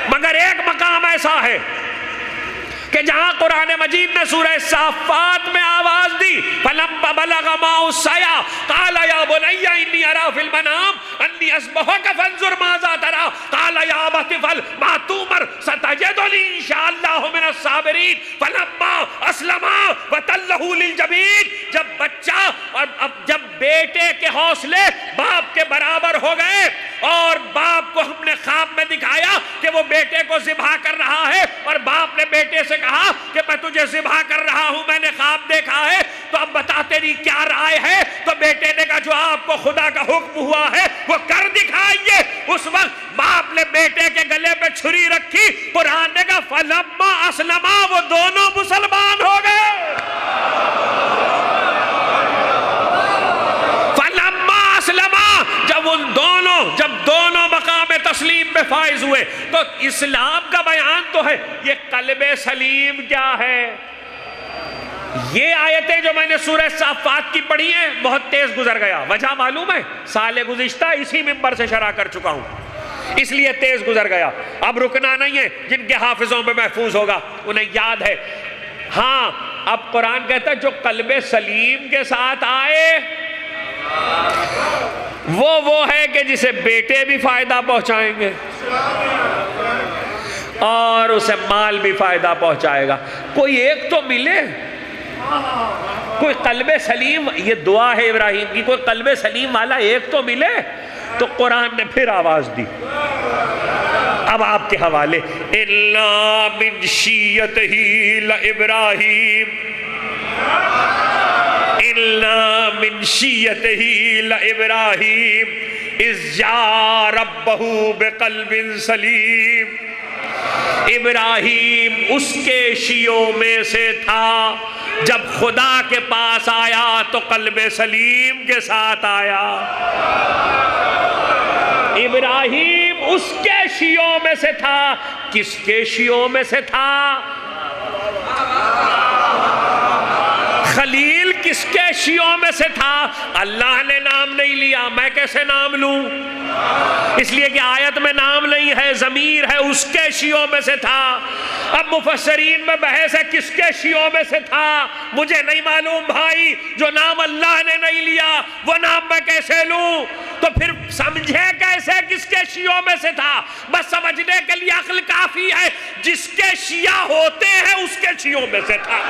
مگر ایک مقام ایسا ہے کہ جہاں قرآن مجید نے سورہ صافات میں آواز دی، فَلَمَّا بَلَغَ مَعَهُ السَّعْيَ قَالَ يَا بُنَيَّ إِنِّي أَرَىٰ فِي الْمَنَامِ أَنِّي أَذْبَحُكَ فَانظُرْ مَاذَا تَرَىٰ قَالَ يَا أَبَتِ افْعَلْ مَا تُؤْمَرْ سَتَجِدُنِي إِن شَاءَ اللَّهُ مِنَ الصَّابِرِينَ فَلَمَّا أَسْلَمَا وَتَلَّهُ لِلْجَبِينِ، جب بچہ اور جب بیٹے کے حوصلے باپ کے برابر ہو گئے، اور باپ کو ہم نے خواب میں دکھایا کہ وہ بیٹے کو ذبح کر رہا ہے، اور باپ نے بیٹے سے کہا کہ میں تجھے ذبح کر رہا ہوں، میں نے خواب دیکھا ہے، تو اب بتا تیری کیا رائے ہے؟ تو بیٹے نے کہا جو آپ کو خدا کا حکم ہوا ہے وہ کر دکھائیے۔ اس وقت باپ نے بیٹے کے گلے پہ چھری رکھی، قرآن نے کہا فَلَمَّا أَسْلَمَا، وہ دونوں مسلمان ہو گئے۔ فَلَمَّا أَسْلَمَا، جب دونوں مقام تسلیم میں فائز فائز ہوئے. تو اسلام کا بیان تو ہے. یہ قلب سلیم کیا ہے؟ یہ آیتیں جو میں نے سورہ صافات کی پڑھی ہیں بہت تیز گزر گیا. وجہ معلوم ہے؟ سال گزشتہ اسی منبر سے شرح کر چکا ہوں، اس لیے تیز گزر گیا. اب رکنا نہیں ہے. جن کے حافظوں میں محفوظ ہوگا انہیں یاد ہے. ہاں اب قرآن کہتا ہے جو قلب سلیم کے ساتھ آئے وہ ہے کہ جسے بیٹے بھی فائدہ پہنچائیں گے اور اسے مال بھی فائدہ پہنچائے گا. کوئی ایک تو ملے، کوئی قلب سلیم. یہ دعا ہے ابراہیم کی، کوئی قلب سلیم والا ایک تو ملے. تو قرآن نے پھر آواز دی. اب آپ کے حوالے اِلَّا مِنْ شِيَّتِهِ لَإِبْرَاهِيمَ إِلَّا مِنْ شِيَّتِهِ لَإِبْرَاهِيمَ إِذْ جَاءَ رَبَّهُ بِقَلْبٍ سَلِيمٍ. ابراہیم اس کے شیعوں میں سے تھا، جب خدا کے پاس آیا تو قلب سلیم کے ساتھ آیا. ابراہیم اس کے شیعوں میں سے تھا. کس کے شیعوں میں سے تھا؟ خلیل کس کے شیعوں میں سے تھا؟ اللہ نے نام نہیں لیا، میں کیسے نام لوں؟ اس لیے کہ آیت میں نام نہیں ہے، ضمیر ہے. اس کے شیعوں میں سے تھا. اب مفسرین میں بحث ہے کس کے شیعوں میں سے تھا. مجھے نہیں معلوم بھائی. جو نام اللہ نے نہیں لیا وہ نام میں کیسے لوں؟ تو پھر سمجھے کیسے کس کے شیعوں میں سے تھا؟ بس سمجھنے کے لیے عقل کافی ہے. جس کے شیعہ ہوتے ہیں اس کے شیعوں میں سے تھا.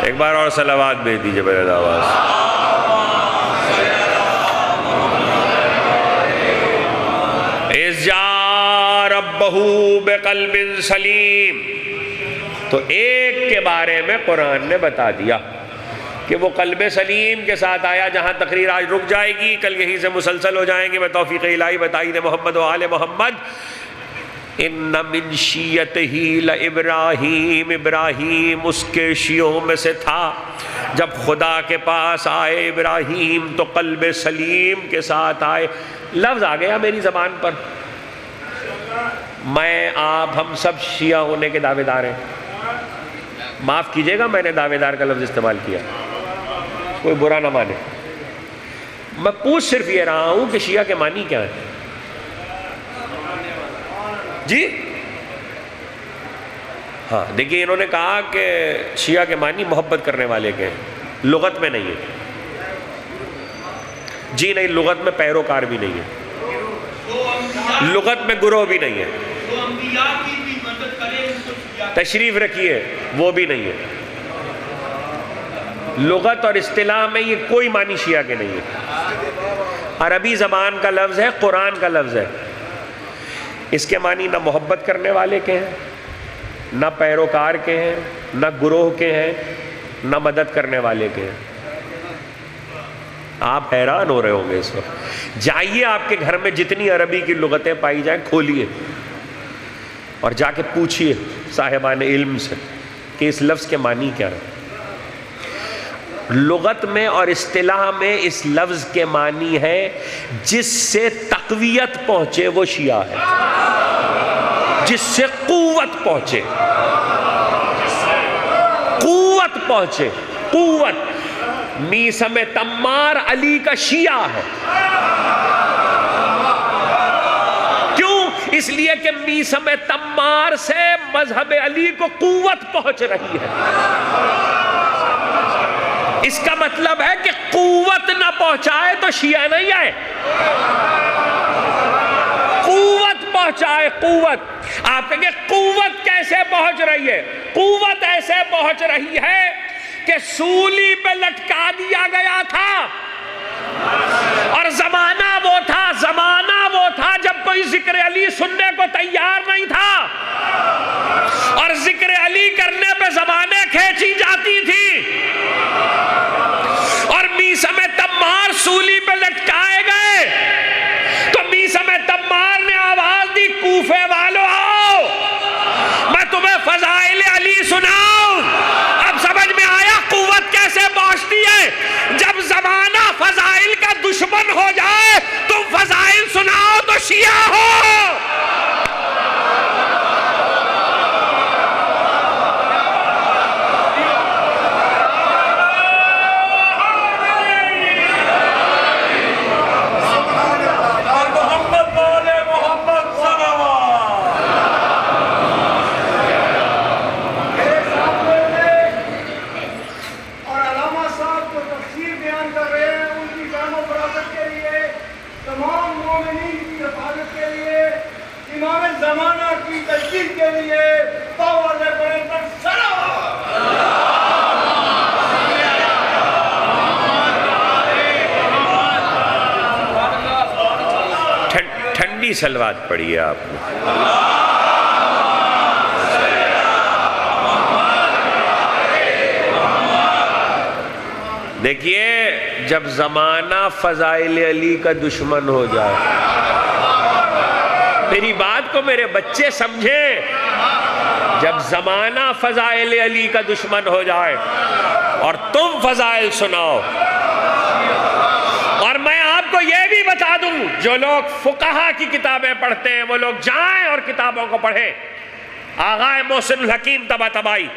ایک بار اور صلوات بھیج دیجئے بلند آواز. اِذْ جَاءَ رَبَّهُ بِقَلْبٍ سَلِيمٍ. تو ایک کے بارے میں قرآن نے بتا دیا کہ وہ قلب سلیم کے ساتھ آیا. جہاں تقریر آج رک جائے گی، کل یہیں سے مسلسل ہو جائیں گے. میں توفیق الہی بتائی دے محمد و آل محمد. اِنَّ مِنْ شِيَّتِهِ لَإِبْرَاهِيمَ. ابراہیم اس کے شیعوں میں سے تھا. جب خدا کے پاس آئے ابراہیم تو قلب سلیم کے ساتھ آئے. لفظ آ گیا میری زبان پر. میں آپ ہم سب شیعہ ہونے کے دعوے دار ہیں. معاف کیجئے گا میں نے دعوے دار کا لفظ استعمال کیا، کوئی برا نہ مانے. میں پوچھ صرف یہ رہا ہوں کہ شیعہ کے معنی کیا ہے؟ جی ہاں دیکھیے، انہوں نے کہا کہ شیعہ کے معنی محبت کرنے والے کے ہیں. لغت میں نہیں ہے. جی نہیں، لغت میں پیروکار بھی نہیں ہے، لغت میں گروہ بھی نہیں ہے. تشریف رکھیے، وہ بھی نہیں ہے. لغت اور اصطلاح میں یہ کوئی معنی شیعہ کے نہیں ہے. عربی زبان کا لفظ ہے، قرآن کا لفظ ہے. اس کے معنی نہ محبت کرنے والے کے ہیں، نہ پیروکار کے ہیں، نہ گروہ کے ہیں، نہ مدد کرنے والے کے ہیں. آپ حیران ہو رہے ہوں گے اس وقت. جائیے آپ کے گھر میں جتنی عربی کی لغتیں پائی جائیں کھولیے اور جا کے پوچھیے صاحبان علم سے کہ اس لفظ کے معنی کیا ہے. لغت میں اور اصطلاح میں اس لفظ کے معنی ہے جس سے تقویت پہنچے وہ شیعہ ہے، جس سے قوت پہنچے، قوت پہنچے، قوت. میثم تمار علی کا شیعہ ہے. کیوں؟ اس لیے کہ میثم تمار سے مذہب علی کو قوت پہنچ رہی ہے. اس کا مطلب ہے کہ قوت نہ پہنچائے تو شیعہ نہیں آئے. قوت پہنچائے، قوت. آپ کہیں گے قوت کیسے پہنچ رہی ہے؟ قوت ایسے پہنچ رہی ہے کہ سولی پہ لٹکا دیا گیا تھا، اور زمانہ وہ تھا جب کوئی ذکر علی سننے کو تیار نہیں تھا، اور ذکر علی کرنے پہ زبانیں کھینچی جاتی تھی، اور میثم تمار سولی پہ لٹکائے گئے تو میثم تمار نے آواز دی، کوفے والو آؤ میں تمہیں فضائل علی سناؤں۔ اب سمجھ میں آیا قوت کیسے پہنچتی ہے؟ جب زمانہ فضائل کا دشمن ہو جائے تم فضائل سناؤ تو شیعہ ہو۔ ٹھنڈی صلوات پڑھی ہے آپ نے۔ دیکھیے جب زمانہ فضائل علی کا دشمن ہو جائے، میری بات کو میرے بچے سمجھیں، جب زمانہ فضائل علی کا دشمن ہو جائے اور تم فضائل سناؤ، اور میں آپ کو یہ بھی بتا دوں جو لوگ فقہا کی کتابیں پڑھتے ہیں وہ لوگ جائیں اور کتابوں کو پڑھیں۔ آغائے محسن الحکیم طباطبائی،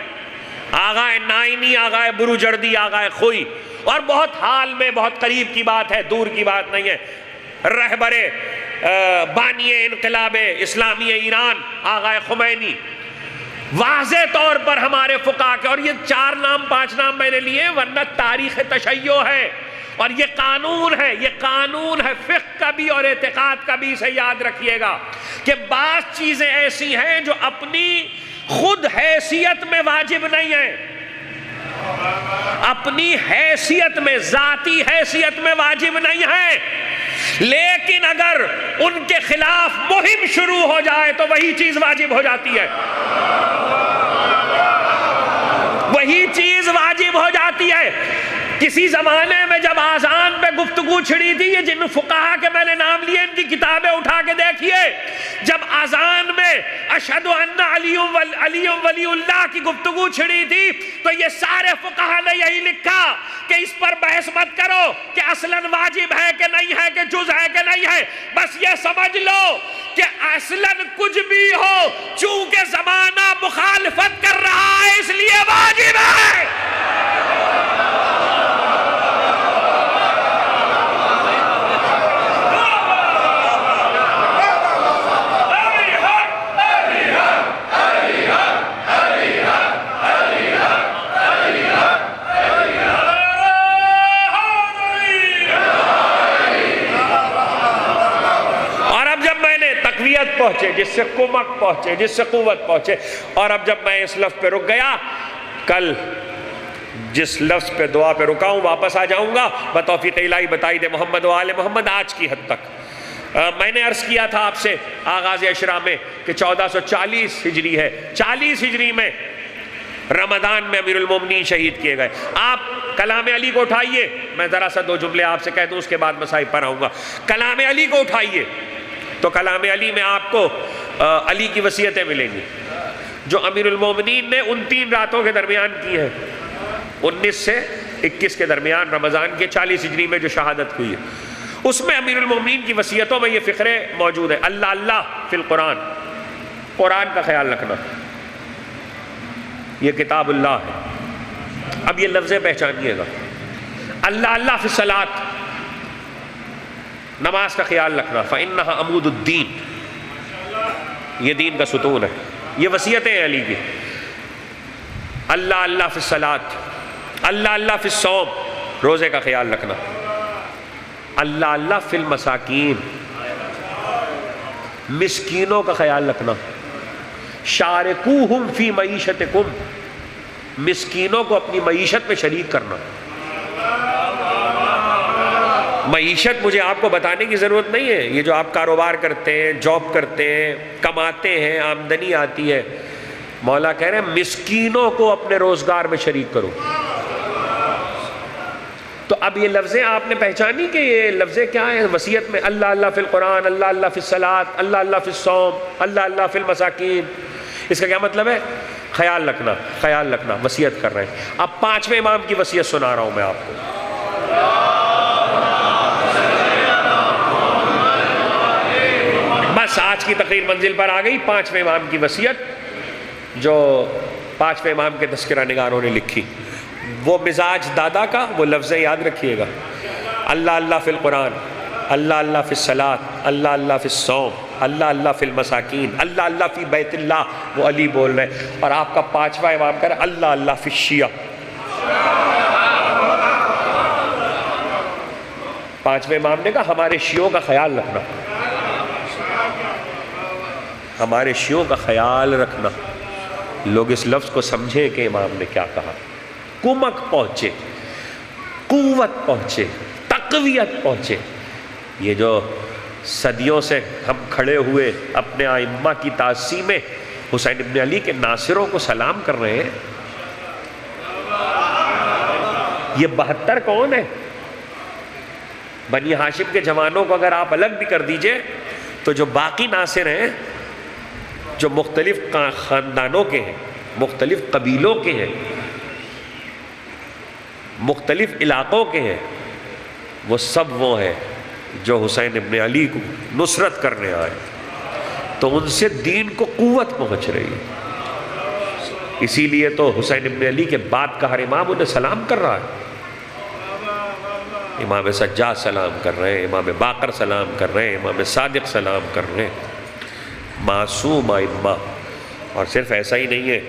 آغائے نائنی، آغائے بروجردی، آغائے خوئی، اور بہت حال میں بہت قریب کی بات ہے، دور کی بات نہیں ہے، رہبر بانی انقلاب اسلامی ایران آغائے خمینی، واضح طور پر ہمارے فقہ کے، اور یہ 4 نام 5 نام میں نے لیے ورنہ تاریخ تشیع ہے، اور یہ قانون ہے فقہ کا بھی اور اعتقاد کا بھی، اسے یاد رکھیے گا کہ بعض چیزیں ایسی ہیں جو اپنی خود حیثیت میں واجب نہیں ہیں، اپنی حیثیت میں، ذاتی حیثیت میں واجب نہیں ہے، لیکن اگر ان کے خلاف مہم شروع ہو جائے تو وہی چیز واجب ہو جاتی ہے، وہی چیز واجب ہو جاتی ہے۔ کسی زمانے میں جب آذان پہ گفتگو چھڑی تھی، یہ جن فقہا کے میں نے نام لیے ان کی کتابیں اٹھا کے دیکھیے، جب آذان میں اشہد ان علی ولی اللہ کی گفتگو چھڑی تھی تو یہ سارے فقہا نے یہی لکھا کہ اس پر بحث مت کرو کہ اصلاً واجب ہے کہ نہیں ہے، کہ جز ہے کہ نہیں ہے، بس یہ سمجھ لو کہ اصلاً کچھ بھی ہو، چونکہ زمانہ مخالفت کر رہا ہے اس لیے واجب ہے۔ پہنچے جس سے کمک پہنچے، جس سے قوت پہنچے، اور اب جب میں اس لفظ پہ رک گیا، کل جس لفظ پہ دعا پہ رکا ہوں واپس آ جاؤں گا بتوفیق الہی، بتائی دے محمد و آل محمد آج کی حد تک۔ میں نے عرض کیا تھا آپ سے آغاز اشرا میں کہ 1440 ہجری ہے، 40 ہجری میں رمضان میں امیر المومنین شہید کیے گئے۔ آپ کلام علی کو اٹھائیے، میں ذرا سا 2 جملے آپ سے کہہ دوں، اس کے بعد مصائب پر آؤں گا۔ کلام علی کو اٹھائیے تو کلام علی میں آپ کو علی کی وصیتیں ملیں گی جو امیر المومنین نے ان 3 راتوں کے درمیان کی ہیں، 19 سے 21 کے درمیان رمضان کے 40 ہجری میں جو شہادت ہوئی ہے، اس میں امیر المومنین کی وصیتوں میں یہ فقرے موجود ہیں۔ اللہ اللہ فی القرآن، قرآن کا خیال رکھنا، یہ کتاب اللہ ہے۔ اب یہ لفظیں پہچانیے گا، اللہ اللہ فی الصلاۃ، نماز کا خیال رکھنا، فإنہا عمود الدین، یہ دین کا ستون ہے، یہ وصیتیں ہیں علی کی۔ اللہ اللہ فی الصلاۃ، اللہ اللہ فی الصوم، روزے کا خیال رکھنا، اللہ اللہ فی المساکین، مسکینوں کا خیال رکھنا، شارکوہم فی معیشتکم، مسکینوں کو اپنی معیشت میں شریک کرنا، معیشت مجھے آپ کو بتانے کی ضرورت نہیں ہے، یہ جو آپ کاروبار کرتے ہیں، جاب کرتے ہیں، کماتے ہیں، آمدنی آتی ہے، مولا کہہ رہے ہیں مسکینوں کو اپنے روزگار میں شریک کرو۔ تو اب یہ لفظیں آپ نے پہچانی کہ یہ لفظیں کیا ہیں وصیت میں؟ اللہ اللہ فی القرآن، اللہ اللہ فی الصلاۃ، اللہ اللہ فی الصوم، اللہ اللہ فی المساکین۔ اس کا کیا مطلب ہے؟ خیال رکھنا، خیال رکھنا، وصیت کر رہے ہیں۔ اب 5ویں امام کی وصیت سنا رہا ہوں میں آپ کو۔ بس آج کی تقریر منزل پر آ گئی، 5ویں امام کی وصیت جو 5ویں امام کے تذکرہ نگاروں نے لکھی۔ وہ مزاج دادا کا، وہ لفظیں یاد رکھیے گا، اللہ اللہ فی القرآن، اللہ اللہ فی الصلاۃ، اللہ اللہ فی الصوم، اللہ اللہ فی المساکین، اللہ اللہ فی بیت اللہ، وہ علی بول رہے ہیں۔ اور آپ کا 5واں امام کہہ رہا ہے اللہ اللہ فی الشیعہ۔ 5ویں امام نے کہا ہمارے شیعوں کا خیال رکھنا، ہمارے شیعوں کا خیال رکھنا۔ لوگ اس لفظ کو سمجھیں کہ امام نے کیا کہا، کمک پہنچے، قوت پہنچے، تقویت پہنچے۔ یہ جو صدیوں سے ہم کھڑے ہوئے اپنے ائمہ کی تعظیم میں حسین ابن علی کے ناصروں کو سلام کر رہے ہیں، یہ 72 کون ہے؟ بنی ہاشم کے جوانوں کو اگر آپ الگ بھی کر دیجئے تو جو باقی ناصر ہیں، جو مختلف خاندانوں کے ہیں، مختلف قبیلوں کے ہیں، مختلف علاقوں کے ہیں، وہ سب وہ ہیں جو حسین ابن علی کو نصرت کرنے آئے، تو ان سے دین کو قوت پہنچ رہی ہے۔ اسی لیے تو حسین ابن علی کے بعد کا ہر امام انہیں سلام کر رہا ہے۔ امام سجاد سلام کر رہے ہیں، امام باقر سلام کر رہے ہیں، امام صادق سلام کر رہے ہیں، معصوم ائمہ۔ اور صرف ایسا ہی نہیں ہے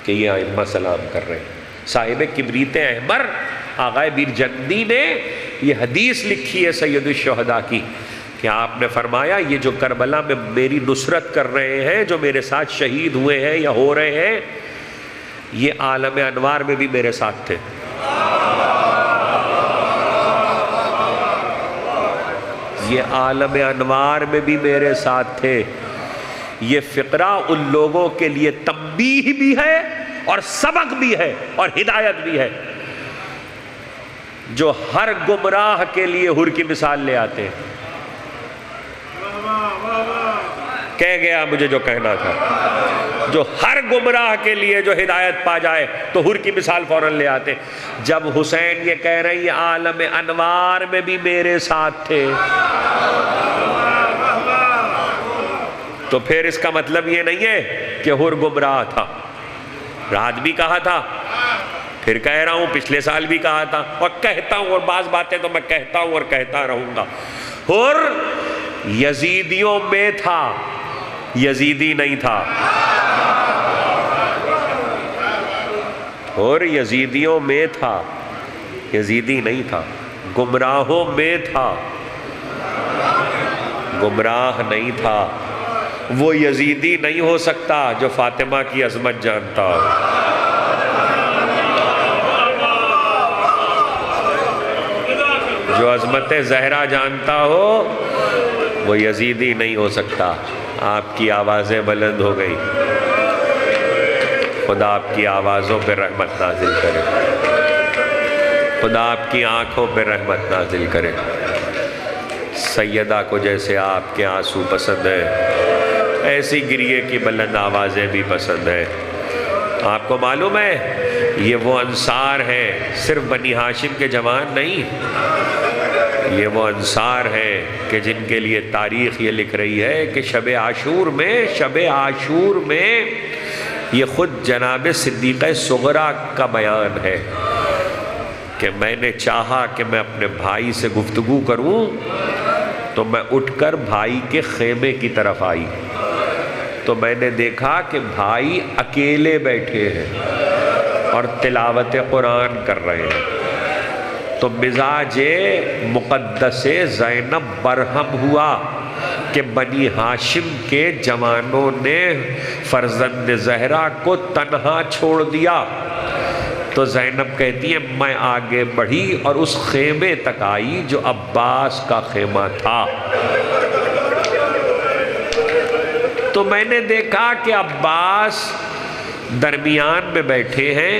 کہ یہ ائمہ سلام کر رہے ہیں، صاحب کبریت احمر آغائے بیر جندی نے یہ حدیث لکھی ہے سید الشہداء کی کہ آپ نے فرمایا یہ جو کربلا میں میری نصرت کر رہے ہیں، جو میرے ساتھ شہید ہوئے ہیں یا ہو رہے ہیں، یہ عالم انوار میں بھی میرے ساتھ تھے۔ یہ عالم انوار میں بھی میرے ساتھ تھے۔ یہ فقرہ ان لوگوں کے لیے تنبیہ بھی ہے اور سبق بھی ہے اور ہدایت بھی ہے جو ہر گمراہ کے لیے حر کی مثال لے آتے ہیں۔ کہہ گیا مجھے جو کہنا تھا، جو ہر گمراہ کے لیے جو ہدایت پا جائے تو حر کی مثال فوراً لے آتے ہیں۔ جب حسین یہ کہہ رہے ہیں یہ عالم انوار میں بھی میرے ساتھ تھے، تو پھر اس کا مطلب یہ نہیں ہے کہ حر گمراہ تھا۔ رات بھی کہا تھا، پھر کہہ رہا ہوں، پچھلے سال بھی کہا تھا اور کہتا ہوں، اور بعض باتیں تو میں کہتا ہوں اور کہتا رہوں گا۔ حر یزیدیوں میں تھا، یزیدی نہیں تھا۔ حر یزیدیوں میں تھا، یزیدی نہیں تھا۔ گمراہوں میں تھا، گمراہ نہیں تھا۔ وہ یزیدی نہیں ہو سکتا جو فاطمہ کی عظمت جانتا ہو، جو عظمت زہرا جانتا ہو، وہ یزیدی نہیں ہو سکتا۔ آپ کی آوازیں بلند ہو گئی، خدا آپ کی آوازوں پہ رحمت نازل کرے، خدا آپ کی آنکھوں پہ رحمت نازل کرے۔ سیدہ کو جیسے آپ کے آنسو پسند ہیں، ایسی گریے کی بلند آوازیں بھی پسند ہیں۔ آپ کو معلوم ہے یہ وہ انصار ہیں، صرف بنی ہاشم کے جوان نہیں، یہ وہ انصار ہیں کہ جن کے لیے تاریخ یہ لکھ رہی ہے کہ شب عاشور میں یہ خود جناب صدیقہ صغریٰ کا بیان ہے کہ میں نے چاہا کہ میں اپنے بھائی سے گفتگو کروں تو میں اٹھ کر بھائی کے خیمے کی طرف آئی، تو میں نے دیکھا کہ بھائی اکیلے بیٹھے ہیں اور تلاوت قرآن کر رہے ہیں، تو مزاج مقدس زینب برہم ہوا کہ بنی ہاشم کے جوانوں نے فرزند زہرا کو تنہا چھوڑ دیا۔ تو زینب کہتی ہے میں آگے بڑھی اور اس خیمے تک آئی جو عباس کا خیمہ تھا، تو میں نے دیکھا کہ عباس درمیان میں بیٹھے ہیں،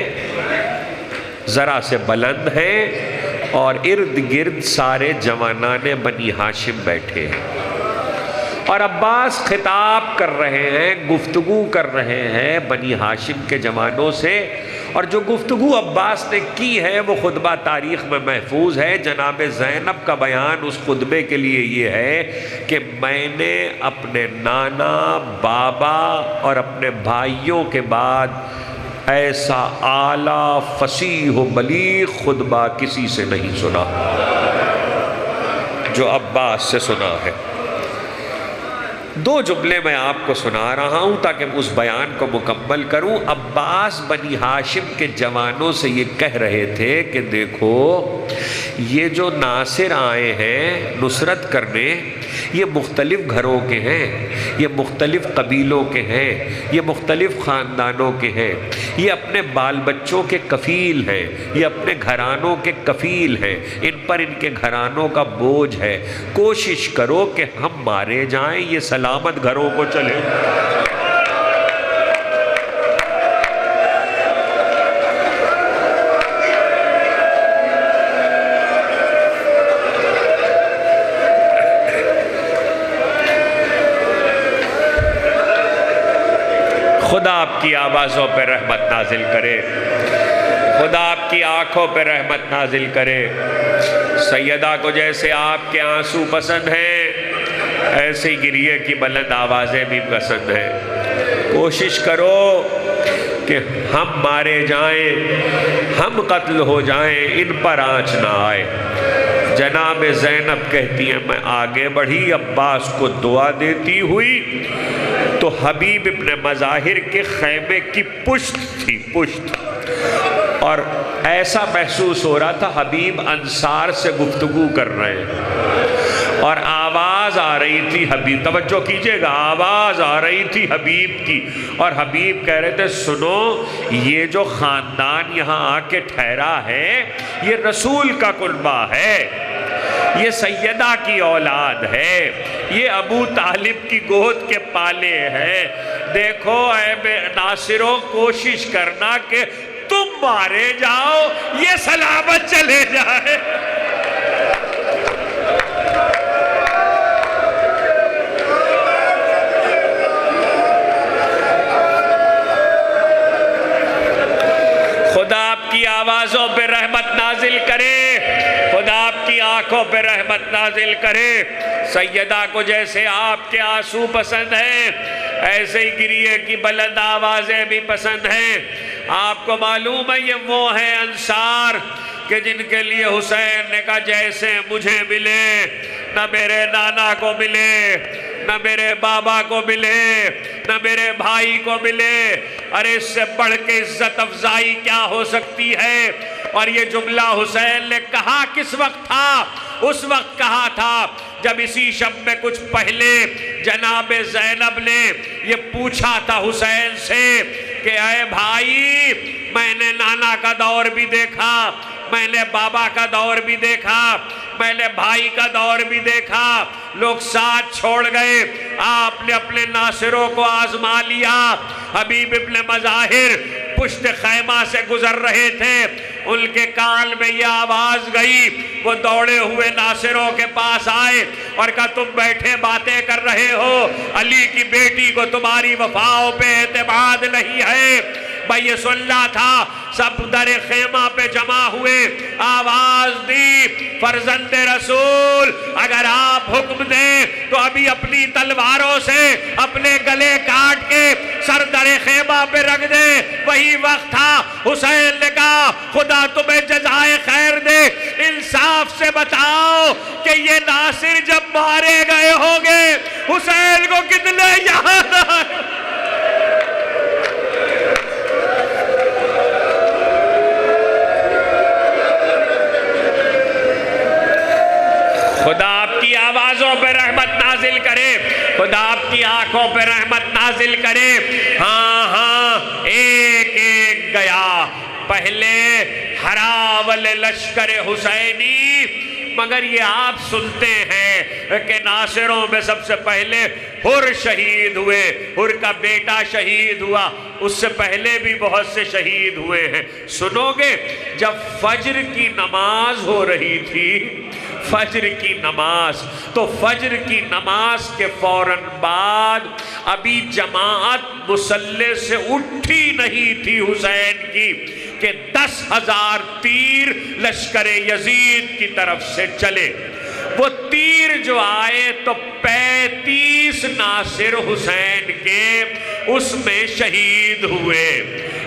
ذرا سے بلند ہیں، اور ارد گرد سارے جوانان بنی ہاشم بیٹھے ہیں، اور عباس خطاب کر رہے ہیں، گفتگو کر رہے ہیں بنی ہاشم کے جوانوں سے، اور جو گفتگو عباس نے کی ہے وہ خطبہ تاریخ میں محفوظ ہے۔ جناب زینب کا بیان اس خطبے کے لیے یہ ہے کہ میں نے اپنے نانا، بابا اور اپنے بھائیوں کے بعد ایسا اعلیٰ فصیح و بلیغ خطبہ کسی سے نہیں سنا جو عباس سے سنا ہے۔ دو جملے میں آپ کو سنا رہا ہوں تاکہ اس بیان کو مکمل کروں۔ عباس بنی ہاشم کے جوانوں سے یہ کہہ رہے تھے کہ دیکھو یہ جو ناصر آئے ہیں نصرت کرنے، یہ مختلف گھروں کے ہیں، یہ مختلف قبیلوں کے ہیں، یہ مختلف خاندانوں کے ہیں، یہ اپنے بال بچوں کے کفیل ہیں، یہ اپنے گھرانوں کے کفیل ہیں، ان پر ان کے گھرانوں کا بوجھ ہے، کوشش کرو کہ ہم مارے جائیں، یہ سلامت گھروں کو چلے۔ خدا آپ کی آوازوں پہ رحمت نازل کرے، خدا آپ کی آنکھوں پہ رحمت نازل کرے۔ سیدہ کو جیسے آپ کے آنسو پسند ہیں ایسے ہی گریے کی بلند آوازیں بھی پسند ہیں۔ کوشش کرو کہ ہم مارے جائیں، ہم قتل ہو جائیں، ان پر آنچ نہ آئے۔ جناب زینب کہتی ہیں میں آگے بڑھی، عباس کو دعا دیتی ہوئی، تو حبیب ابن مظاہر کے خیمے کی پشت تھی، پشت، اور ایسا محسوس ہو رہا تھا حبیب انصار سے گفتگو کر رہے ہیں، اور آواز آ رہی تھی حبیب، توجہ کیجئے گا، آواز آ رہی تھی حبیب کی، اور حبیب کہہ رہے تھے سنو یہ جو خاندان یہاں آ کے ٹھہرا ہے یہ رسول کا کنبہ ہے، یہ سیدہ کی اولاد ہے، یہ ابو طالب کی گود کے پالے ہیں، دیکھو اے ناصروں کوشش کرنا کہ تم مارے جاؤ یہ سلامت چلے جائے۔ خدا آپ کی آوازوں پہ رحمت نازل کرے، خدا آپ کی آنکھوں پہ رحمت نازل کرے۔ سیدہ کو جیسے آپ کے آنسو پسند ہیں ایسے ہی گریے کی بلند آوازیں بھی پسند ہیں۔ آپ کو معلوم ہے یہ وہ ہیں انصار کہ جن کے لیے حسین نے کہا جیسے مجھے ملے نہ میرے نانا کو ملے، نہ میرے بابا کو ملے، نہ میرے بھائی کو ملے، ارے اس سے بڑھ کے عزت افزائی کیا ہو سکتی ہے۔ اور یہ جملہ حسین نے کہا کس وقت تھا؟ اس وقت کہا تھا جب اسی شب میں کچھ پہلے جناب زینب نے یہ پوچھا تھا حسین سے کہ اے بھائی میں نے نانا کا دور بھی دیکھا، میں نے بابا کا دور بھی دیکھا، میں نے بھائی کا دور بھی دیکھا، لوگ ساتھ چھوڑ گئے، آپ نے اپنے ناصروں کو آزما لیا۔ حبیب ابن مظاہر پشت خیمہ سے گزر رہے تھے، ان کے کان میں یہ آواز گئی، وہ دوڑے ہوئے ناصروں کے پاس آئے اور کہا تم بیٹھے باتیں کر رہے ہو، علی کی بیٹی کو تمہاری وفاؤں پہ اعتماد نہیں ہے۔ بھائی یہ سننا تھا، سب در خیمہ پہ جمع ہوئے، آواز دی فرزند رسول اگر آپ حکم دیں تو ابھی اپنی تلواروں سے اپنے گلے کاٹ کے سر در خیمہ پہ رکھ دیں۔ وہی وقت تھا، حسین نے کہا خدا تمہیں جزائے خیر دے، انصاف سے بتاؤ کہ یہ ناصر جب مارے گئے ہوں گے حسین کو کتنے یاد آئے؟ خدا آپ کی آوازوں پہ رحمت نازل کرے، خدا آپ کی آنکھوں پہ رحمت نازل کرے۔ ہاں ہاں ایک ایک گیا، پہلے ہراول لشکر حسینی، مگر یہ آپ سنتے ہیں کہ ناصروں میں سب سے پہلے حر شہید ہوئے، حر کا بیٹا شہید ہوا، اس سے پہلے بھی بہت سے شہید ہوئے ہیں۔ سنو گے جب فجر کی نماز ہو رہی تھی، فجر کی نماز، تو فجر کی نماز کے فوراً بعد ابھی جماعت مصلی سے اٹھی نہیں تھی حسین کی کہ 10,000 تیر لشکر یزید کی طرف سے چلے۔ وہ تیر جو آئے تو 35 ناصر حسین کے اس میں شہید ہوئے۔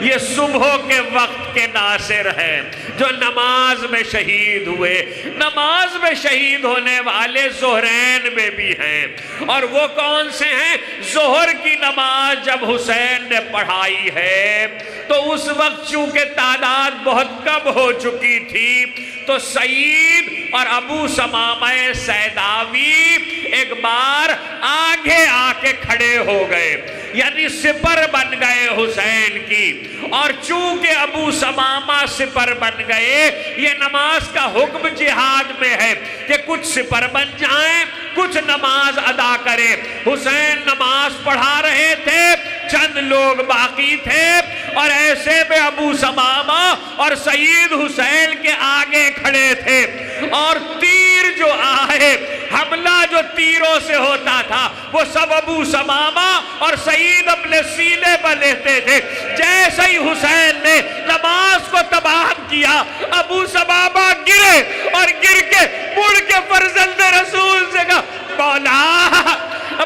یہ صبح کے وقت کے ناصر ہیں جو نماز میں شہید ہوئے۔ نماز میں شہید ہونے والے ظہرین میں بھی ہیں، اور وہ کون سے ہیں؟ ظہر کی نماز جب حسین نے پڑھائی ہے تو اس وقت چونکہ تعداد بہت کم ہو چکی تھی، تو سعید اور ابو ثمامہ سیداوی ایک بار آگے آ کے کھڑے ہو گئے، یعنی سپر بن گئے حسین کی۔ اور چونکہ ابو ثمامہ سپر بن گئے، یہ نماز کا حکم جہاد میں ہے کہ کچھ سپر بن جائیں، کچھ نماز ادا کریں۔ حسین نماز پڑھا رہے تھے، چند لوگ باقی تھے، اور ایسے میں ابو ثمامہ اور سعید حسین کے آگے کھڑے تھے، اور تیر جو آئے، حملہ جو تیروں سے ہوتا تھا، وہ سب ابو ثمامہ اور سعید اپنے سینے پر لیتے تھے۔ جیسے ہی حسین نے نماز کو تمام کیا، ابو ثمامہ گرے، اور گر کے مڑ کے فرزند رسول سے کہا، مولا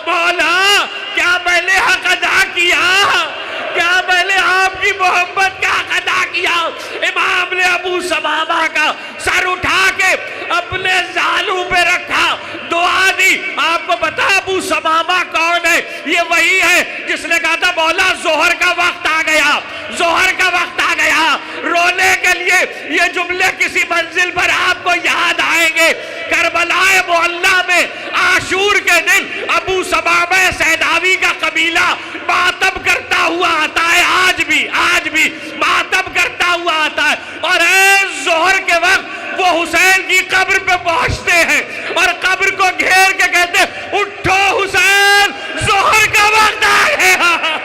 مولا، کیا میں نے حق ادا کیا؟ کیا میں نے آپ کی محبت کا حق ادا کیا؟ امام نے ابو ثمامہ کا سر اٹھا کے اپنے زانوں پہ رکھا، دعا دی۔ آپ کو پتا ابو ثمامہ کون ہے؟ یہ وہی ہے جس نے کہا تھا مولا ظہر کا وقت آ گیا، ظہر کا وقت آ گیا۔ رونے کے لیے یہ جملے کسی منزل پر آپ کو یاد آئیں گے۔ کربلا معلیٰ میں عاشور کے دن ابو ثمامہ سیداوی کا قبیلہ ماتم کرتا ہوا آتا ہے، آج بھی ماتم کرتا ہوا آتا ہے، اور ظہر کے وقت وہ حسین کی قبر پہ پہنچتے ہیں اور قبر کو گھیر کے کہتے ہیں، اٹھو حسین، ظہر کا وقت آ گیا۔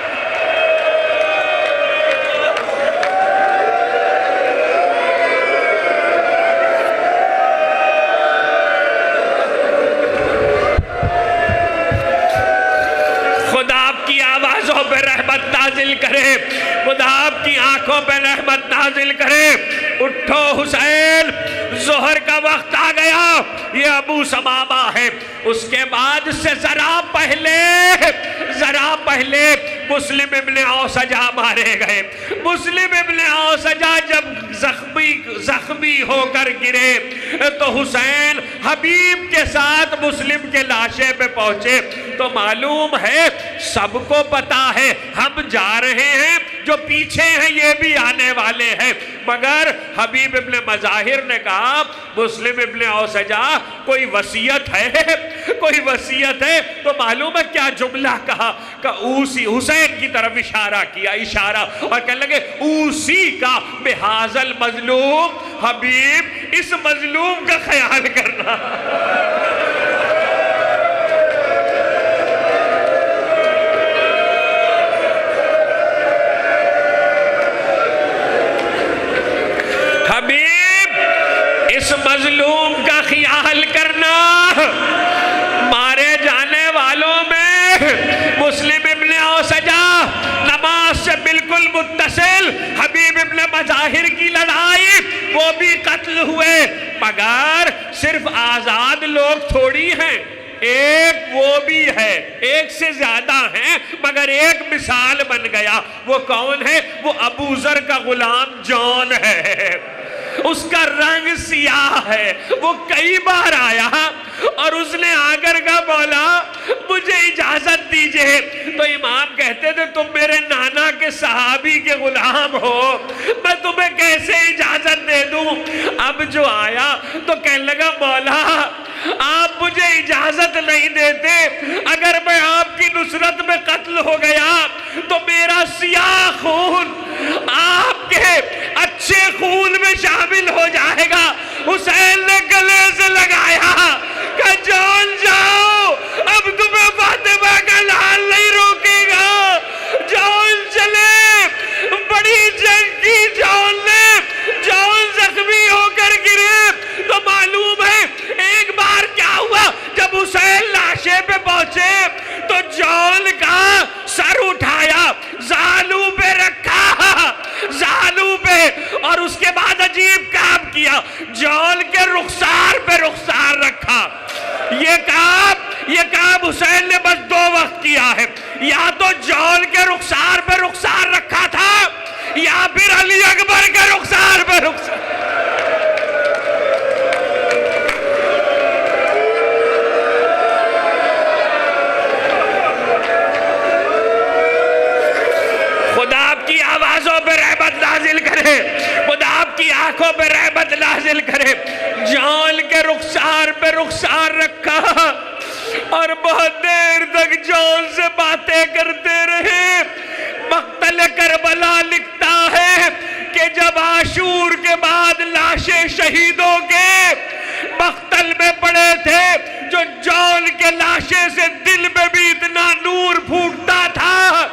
خدا آپ کی آوازوں پہ رحمت نازل کرے، خدا آپ کی آنکھوں پہ رحمت نازل کرے۔ اٹھو حسین، ظہر کا وقت آ گیا۔ یہ ابو ثمامہ ہے۔ اس کے بعد سے ذرا پہلے مسلم ابن اوسجہ مارے گئے۔ مسلم ابن اوسجہ جب زخمی ہو کر گرے تو حسین حبیب کے ساتھ مسلم کے لاشے پہ پہنچے، تو معلوم ہے سب کو پتا ہے ہم جا رہے ہیں، جو پیچھے ہیں یہ بھی آنے والے ہیں، مگر حبیب ابن مظاہر نے کہا مسلم ابن اوسجہ کوئی وصیت ہے؟ تو معلوم ہے کیا جملہ کہا کہ اوسی، حسین کی طرف اشارہ کیا، اور کہنے لگے اوسی کا بہذا المظلوم، حبیب اس مظلوم کا خیال کرنا۔ حبیب اس مظلوم کا خیال کرنا۔ مارے جانے والوں میں مسلم ابن اوسجہ نماز سے بالکل متصل حبیب ابن مظاہر کی لڑائی، وہ بھی قتل ہوئے، مگر صرف آزاد لوگ تھوڑی ہیں، ایک وہ بھی ہے، ایک سے زیادہ ہیں، مگر ایک مثال بن گیا۔ وہ کون ہے؟ وہ ابو ذر کا غلام جون ہے۔ اس کا رنگ سیاہ ہے، وہ کئی بار آیا اور اس نے آ کر کہا مولا مجھے اجازت دیجئے، تو امام کہتے تھے تم میرے نانا کے صحابی کے غلام ہو، میں تمہیں کیسے اجازت دے دوں؟ اب جو آیا تو کہنے لگا مولا آپ مجھے اجازت نہیں دیتے، اگر میں آپ کی نصرت میں قتل ہو گیا تو میرا سیاہ خون آپ کے اچھے شامل ہو جائے گا۔ حسین نے گلے سے لگایا کہ جان جاؤ، اب تمہیں فاطمہ کا لال نہیں روکے گا، جان چلے۔ بڑی جنگ کی جان نے، جان زخمی ہو کر گرے تو معلوم ہے ایک بار کیا ہوا، جب حسین لاشے پہ پہنچے تو جان کا سر اٹھایا، زانو پہ رکھا، زانو پہ، اور اس کے بعد عجیب کام کیا، جان کے رخسار پہ رخسار رکھا۔ یہ کام حسین نے بس 2 وقت کیا ہے، یا تو جان کے رخسار پہ رخسار رکھا تھا یا پھر علی اکبر کے رخسار پہ رخسار۔ خدا آپ کی آوازوں پہ رحمت نازل کرے، خدا آپ کی آنکھوں پہ رحمت نازل کرے۔ جان کے رخسار پہ رخسار رکھا اور بہت دیر تک جان سے باتیں کرتے رہے۔ مقتل کربلا لکھتا ہے کہ جب عاشور کے بعد لاشیں شہیدوں کے مقتل میں پڑے تھے، جو جان کے لاشے سے دل میں بھی اتنا نور پھوٹتا تھا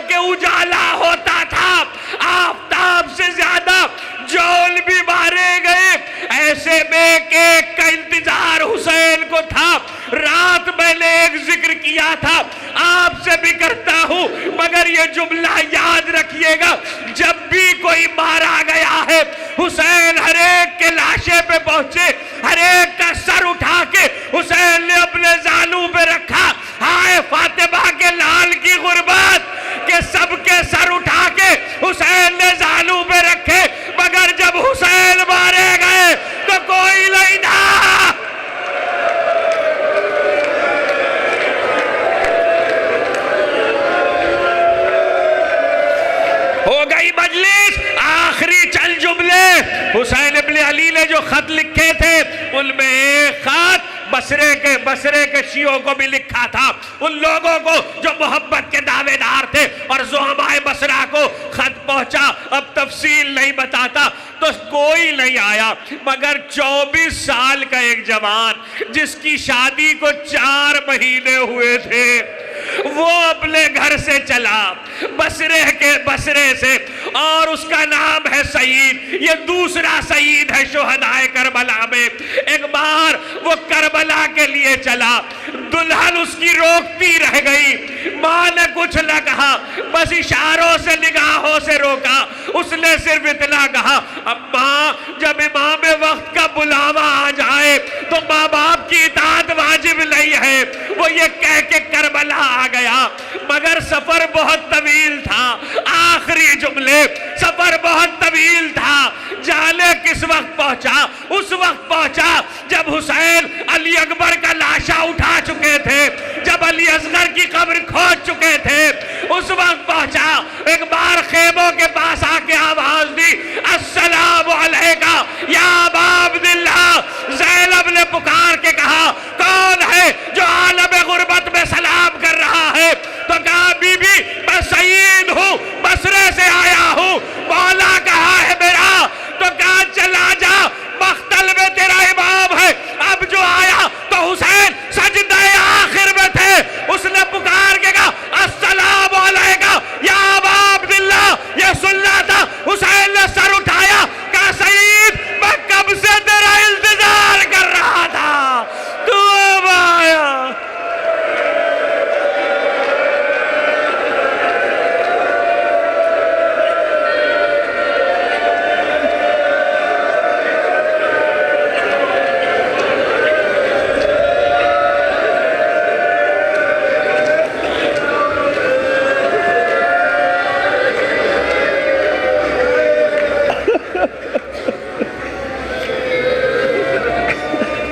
کہ اجالا ہوتا تھا، آفتاب سے زیادہ جان بھی مارے گئے۔ ایسے میں ایک کا انتظار حسین کو تھا۔ رات میں نے ایک ذکر کیا تھا، آپ سے بھی کرتا ہوں، مگر یہ جملہ یاد رکھیے گا، جب بھی کوئی مارا گیا ہے، حسین ہر ایک کے لاشے پہ پہنچے، ہر ایک کا سر اٹھا کے حسین نے اپنے زانو پہ رکھا۔ ہائے فاطمہ کے لال کی غربت کہ سب کے سر اٹھا کے حسین نے زانو پہ رکھے، مگر جب حسین مارے گئے تو کوئی نہیں تھا۔ ہو گئی مجلس، آخری چند جملے۔ حسین ابن علی نے جو خط لکھے تھے ان میں ایک خط بصرے کے شیعوں کو بھی لکھا تھا، ان لوگوں کو جو محبت کے دعوے دار تھے، اور زعمائے بصرہ کو خط پہنچا۔ اب تفصیل نہیں بتاتا تو کوئی نہیں آیا، مگر 24 سال کا ایک جوان جس کی شادی کو 4 مہینے ہوئے تھے، وہ اپنے گھر سے چلا بصرے سے، اور اس کا نام ہے سعید۔ یہ دوسرا سعید ہے شہدائے کربلا میں۔ ایک بار وہ کربلا کے لیے چلا، دلہن اس کی روکتی رہ گئی، ماں نے کچھ نہ کہا، بس اشاروں سے نگاہوں سے روکا۔ اس نے صرف اتنا کہا، اماں جب امام وقت کا بلاوا آ جائے تو ماں باپ کی اطاعت واجب نہیں ہے۔ وہ یہ کہہ کے کربلا آ گیا، مگر سفر بہت طویل تھا۔ آخری جملے، سفر بہت طویل تھا، جانے کس وقت پہنچا؟ اس وقت پہنچا جب حسین علی اکبر کا لاشا اٹھا چکے تھے، جب علی اصغر کی قبر کھود چکے تھے، اس وقت پہنچا۔ ایک بار خیموں کے پاس آ کے آواز